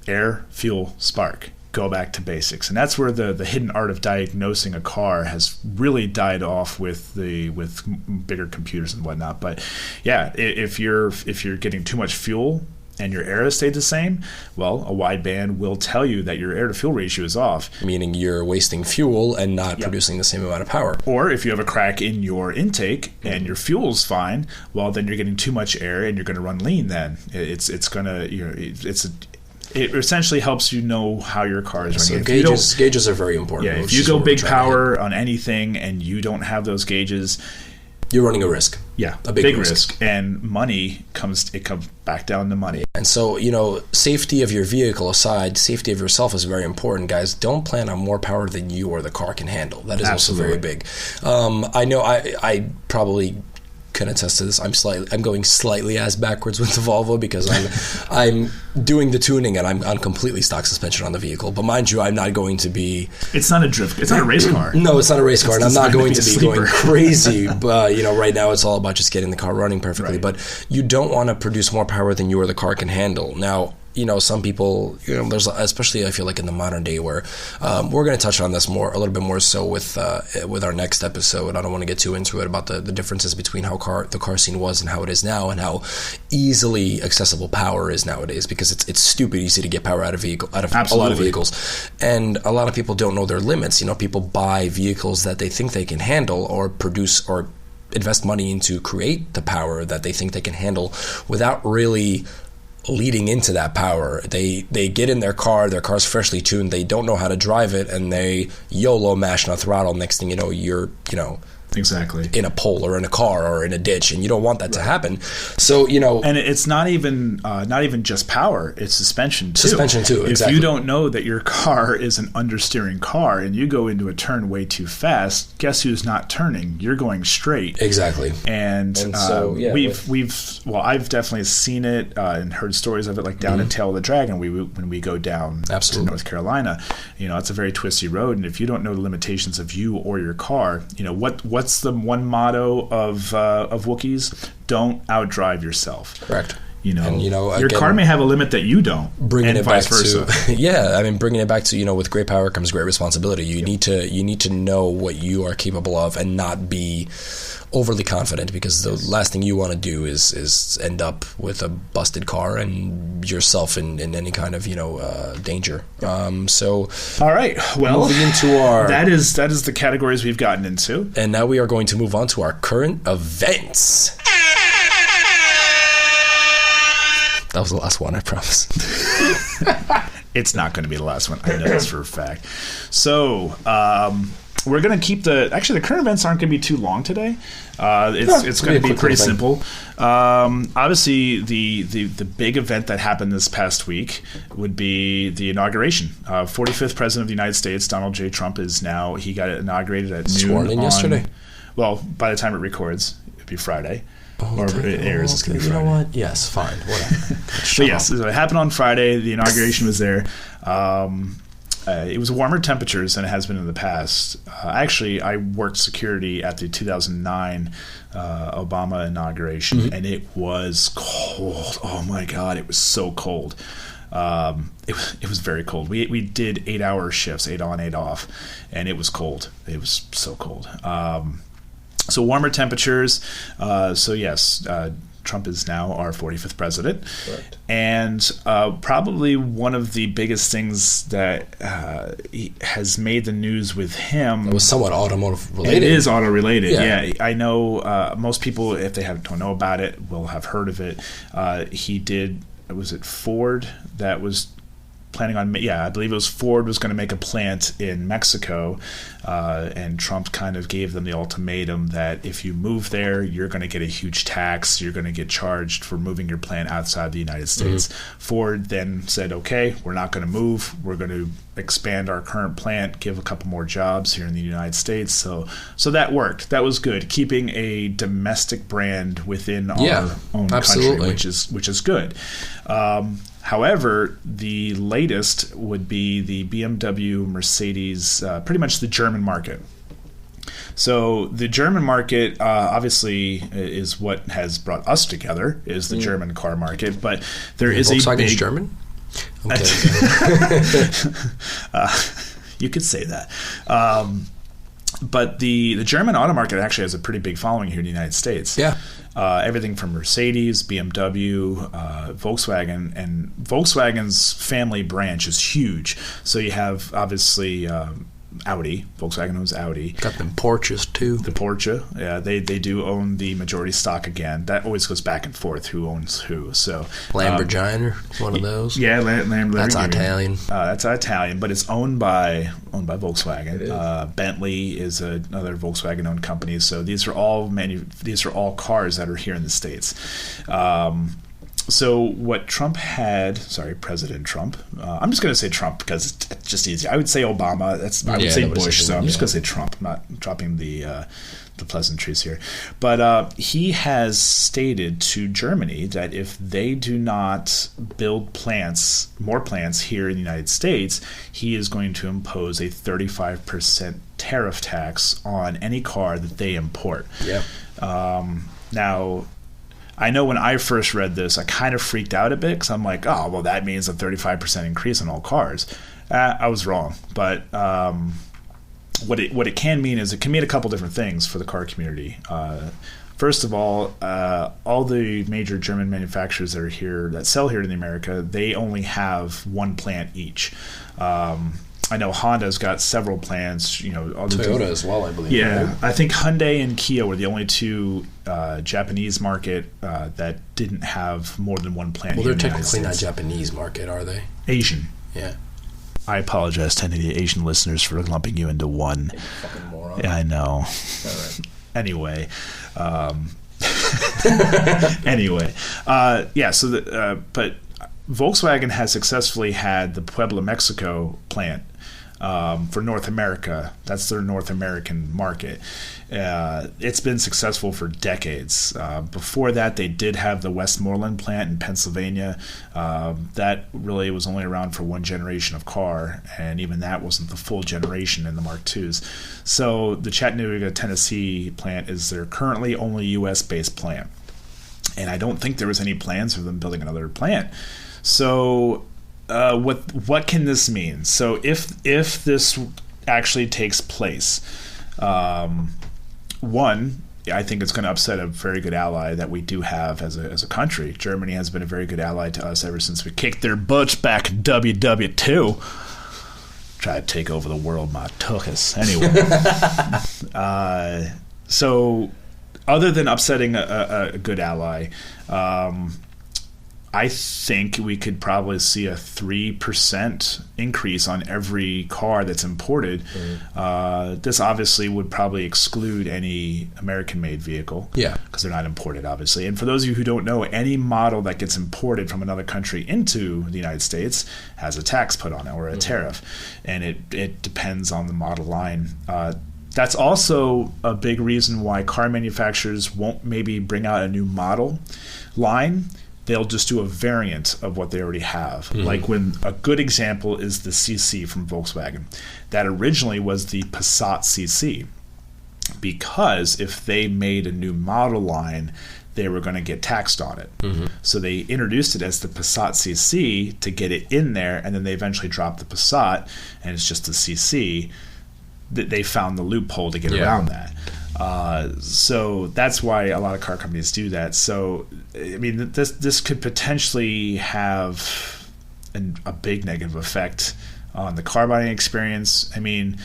Air, fuel, spark. Go back to basics. And that's where the hidden art of diagnosing a car has really died off with bigger computers and whatnot. But yeah, if you're getting too much fuel and your air has stayed the same, well, a wideband will tell you that your air to fuel ratio is off. Meaning you're wasting fuel and not producing the same amount of power. Or if you have a crack in your intake and your fuel's fine, well, then you're getting too much air and you're going to run lean. Then it essentially helps you know how your car is running. Gauges are very important. Yeah, if you go big power on anything and you don't have those gauges, you're running a risk. Yeah, a big risk. And money comes back down to money. And so, safety of your vehicle aside, safety of yourself is very important, guys. Don't plan on more power than you or the car can handle. That is also very big. I know I probably can attest to this. I'm going slightly ass backwards with the Volvo because I'm doing the tuning and I'm on completely stock suspension on the vehicle. But mind you, I'm not going to be. It's not a drift. It's not a race car. No, it's not a race car, and I'm not going to be sleeper. going crazy. But right now it's all about just getting the car running perfectly. Right. But you don't want to produce more power than you or the car can handle. Now, some people, there's, especially I feel like in the modern day where we're going to touch on this a little bit more so with our next episode. I don't want to get too into it about the differences between how the car scene was and how it is now, and how easily accessible power is nowadays, because it's stupid easy to get power out of a lot of vehicles, and a lot of people don't know their limits. People buy vehicles that they think they can handle, or produce or invest money into create the power that they think they can handle without really leading into that power. They get in their car's freshly tuned, they don't know how to drive it, and they YOLO mash on a throttle. Next thing you know, you're exactly in a pole or in a car or in a ditch, and you don't want that to happen. So and it's not even just power, it's suspension too. Exactly. If you don't know that your car is an understeering car and you go into a turn way too fast, guess who's not turning? You're going straight. Exactly. And so I've definitely seen it and heard stories of it, like down at Tail of the Dragon. When we go down to North Carolina, it's a very twisty road, and if you don't know the limitations of you or your car, what's the one motto of Wookiees? Don't outdrive yourself. Correct. Your car may have a limit that you don't, bringing it vice back versa. to bringing it back to with great power comes great responsibility. You need to know what you are capable of and not be overly confident, because the last thing you want to do is end up with a busted car and yourself in any kind of danger. So all right, well, moving into our that is the categories we've gotten into, and now we are going to move on to our current events. That was the last one, I promise. It's not going to be the last one. I know this for a fact. So we're going to keep the current events aren't going to be too long today. It's going to be pretty simple. Obviously, the big event that happened this past week would be the inauguration. 45th President of the United States, Donald J. Trump, he got inaugurated at noon. Sworn in yesterday? Well, by the time it records, it'd be Friday. Or it airs, it's going to be Friday. You know what? Yes, fine, whatever. But yes, so it happened on Friday. The inauguration was there. It was warmer temperatures than it has been in the past. Actually, I worked security at the 2009 Obama inauguration, and it was cold. Oh my God, it was so cold. It was very cold. We did 8-hour shifts, 8 on, 8 off, and it was cold. It was so cold. So warmer temperatures. So yes, Trump is now our 45th president. Correct. And probably one of the biggest things that has made the news with him. It was somewhat automotive related. It is auto related. Yeah, I know most people, if they don't know about it, will have heard of it. He did. Was it Ford that was planning on? I believe it was Ford was going to make a plant in Mexico, and Trump kind of gave them the ultimatum that if you move there, you're going to get a huge tax. You're going to get charged for moving your plant outside the United States. Ford then said, okay, we're not going to move. We're going to expand our current plant, give a couple more jobs here in the United States. So that worked. That was good. Keeping a domestic brand within our own country, which is good. However, the latest would be the BMW, Mercedes, pretty much the German market. So the German market obviously is what has brought us together, is the German car market. But there is Volkswagen's German? Okay. You could say that. But the German auto market actually has a pretty big following here in the United States. Yeah. Everything from Mercedes, BMW, Volkswagen, and Volkswagen's family branch is huge. So you have obviously Audi. Volkswagen owns Audi. Got them Porsches too. The Porsche, yeah, they do own the majority stock again. That always goes back and forth, who owns who. So Lamborghini, one of those. Yeah, Lamborghini. That's Italian. That's Italian, but it's owned by Volkswagen. Bentley is another Volkswagen-owned company. So these are all cars that are here in the States. So what President Trump, I'm just going to say Trump because it's just easy. I would say Obama. I would say Bush. So I'm just going to say Trump. I'm not dropping the the pleasantries here. But he has stated to Germany that if they do not build more plants here in the United States, he is going to impose a 35% tariff tax on any car that they import. Yeah. Now, I know when I first read this, I kind of freaked out a bit because I'm like, oh, well, that means a 35% increase on all cars. I was wrong, but what it can mean is it can mean a couple different things for the car community. First of all the major German manufacturers that are here, that sell here in America, they only have one plant each. I know Honda's got several plants. Toyota as well, I believe. Yeah, right? I think Hyundai and Kia were the only two Japanese market that didn't have more than one plant. Well, they're technically not Japanese market, are they? Asian. Yeah. I apologize to any of the Asian listeners for lumping you into one. You fucking moron. Yeah, I know. All right. Anyway. But Volkswagen has successfully had the Puebla, Mexico plant for North America. That's their North American market. It's been successful for decades. Before that, they did have the Westmoreland plant in Pennsylvania. That really was only around for one generation of car, and even that wasn't the full generation in the Mark IIs. So the Chattanooga, Tennessee plant is their currently only U.S.-based plant. And I don't think there was any plans for them building another plant. So what can this mean? So if this actually takes place, one, I think it's going to upset a very good ally that we do have as a country. Germany has been a very good ally to us ever since we kicked their butts back in WW2. Try to take over the world, my tuchus. Anyway. So other than upsetting a good ally, I think we could probably see a 3% increase on every car that's imported. This obviously would probably exclude any American-made vehicle. Yeah. Because they're not imported, obviously. And for those of you who don't know, any model that gets imported from another country into the United States has a tax put on it or a tariff. And it depends on the model line. That's also a big reason why car manufacturers won't maybe bring out a new model line. They'll just do a variant of what they already have. Like when a good example is the CC from Volkswagen. That originally was the Passat CC. Because if they made a new model line, they were going to get taxed on it. So they introduced it as the Passat CC to get it in there, and then they eventually dropped the Passat, and it's just the CC. They found the loophole to get around that. So that's why a lot of car companies do that. So, I mean, this could potentially have a big negative effect on the car buying experience. I mean,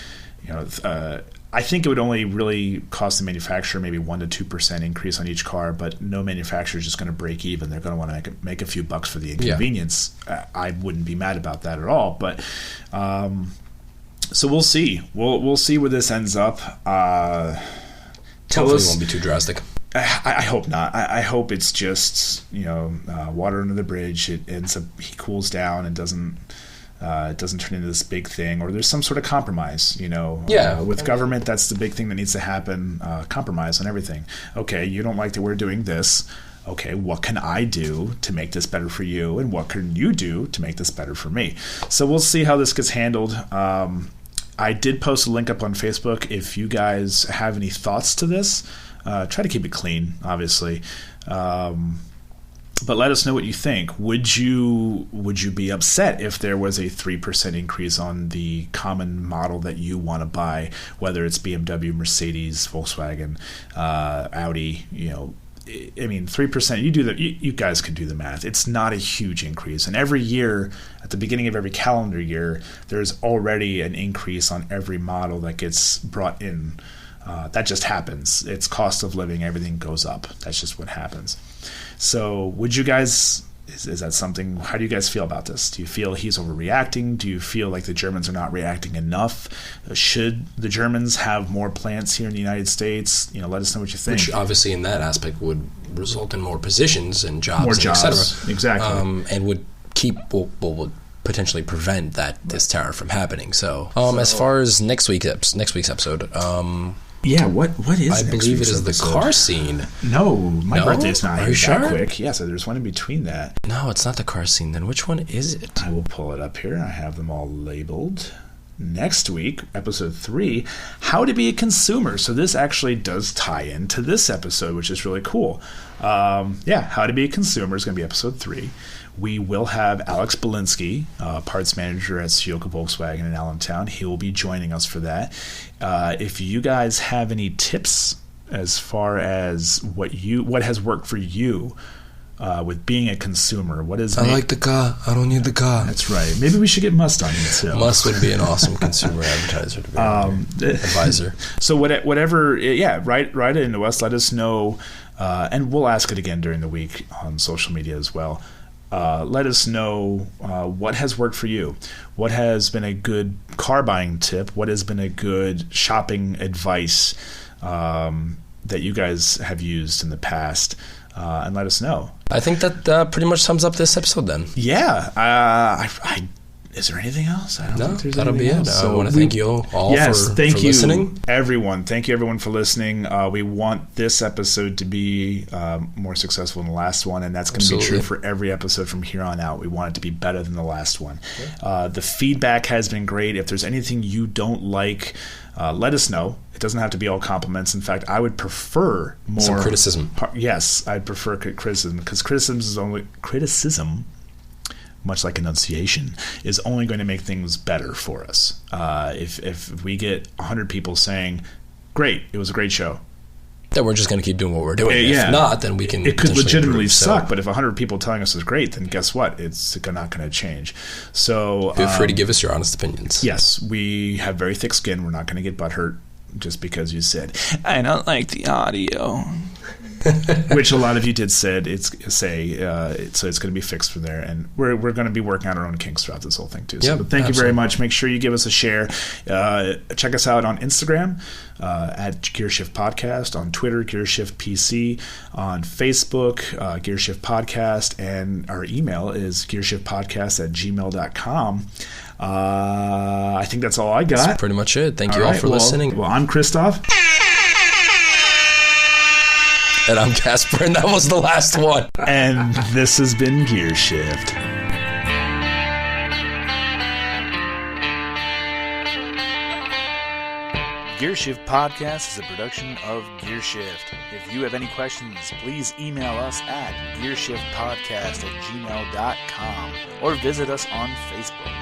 I think it would only really cost the manufacturer maybe 1% to 2% increase on each car, but no manufacturer is just going to break even. They're going to want to make a few bucks for the inconvenience. Yeah. I wouldn't be mad about that at all, but so we'll see. We'll see where this ends up. Hopefully it won't be too drastic. I hope not. I hope it's just water under the bridge. It ends up, he cools down and doesn't turn into this big thing, or there's some sort of compromise. With government, that's the big thing that needs to happen. Compromise on everything. Okay, you don't like that we're doing this. Okay, what can I do to make this better for you, and what can you do to make this better for me? So we'll see how this gets handled. I did post a link up on Facebook. If you guys have any thoughts to this, try to keep it clean, obviously. But let us know what you think. Would you be upset if there was a 3% increase on the common model that you want to buy, whether it's BMW, Mercedes, Volkswagen, Audi, I mean, 3%, you guys can do the math. It's not a huge increase. And every year, at the beginning of every calendar year, there's already an increase on every model that gets brought in. That just happens. It's cost of living. Everything goes up. That's just what happens. So would you guys... Is that something? How do you guys feel about this? Do you feel he's overreacting? Do you feel like the Germans are not reacting enough? Should the Germans have more plants here in the United States? Let us know what you think. Which obviously in that aspect would result in more positions and jobs, more jobs, etc. Exactly. And would would potentially prevent this tariff from happening. So as far as next week's episode, Yeah, what is I next believe it week's is the episode? car scene. No, my birthday's not Are you that sure? quick. Yeah, so there's one in between that. No, it's not the car scene. Then which one is it? I will pull it up here. I have them all labeled. Next week, episode 3, How to Be a Consumer. So this actually does tie into this episode, which is really cool. How to Be a Consumer is going to be episode 3. We will have Alex Belinsky, parts manager at Sioka Volkswagen in Allentown. He will be joining us for that. If you guys have any tips as far as what has worked for you with being a consumer, I like the car. I don't need the car. That's right. Maybe we should get Must on it too. Must would be an awesome consumer advertiser to be advisor. So whatever, write it into us. Let us know, and we'll ask it again during the week on social media as well. Let us know what has worked for you. What has been a good car buying tip? What has been a good shopping advice that you guys have used in the past? And let us know. I think that pretty much sums up this episode then. Yeah. Is there anything else? I don't think there's that'll anything be else. it. So I want to thank you all for listening. Everyone. Thank you, everyone, for listening. We want this episode to be more successful than the last one, and that's going to be true for every episode from here on out. We want it to be better than the last one. The feedback has been great. If there's anything you don't like, let us know. It doesn't have to be all compliments. In fact, I would prefer more... Some criticism. Yes, I'd prefer criticism, because criticism, much like enunciation, is only going to make things better for us. If we get 100 people saying, great, it was a great show, then we're just going to keep doing what we're doing. If not, then we can... It could legitimately suck, but if 100 people telling us it's great, then guess what? It's not going to change. So feel free to give us your honest opinions. Yes, we have very thick skin. We're not going to get butthurt just because you said, I don't like the audio. Which a lot of you did so it's going to be fixed from there, and we're going to be working on our own kinks throughout this whole thing too. So thank you very much. Make sure you give us a share. Check us out on Instagram at Gearshift Podcast, on Twitter Gearshift PC, on Facebook Gearshift Podcast, and our email is gearshiftpodcast@gmail.com. I think that's all I got. That's pretty much it. Thank you all for listening. Well, I'm Christof. And I'm Kacper, and that was the last one. And this has been Gearshift. Gearshift Podcast is a production of Gearshift. If you have any questions, please email us at gearshiftpodcast@gmail.com or visit us on Facebook.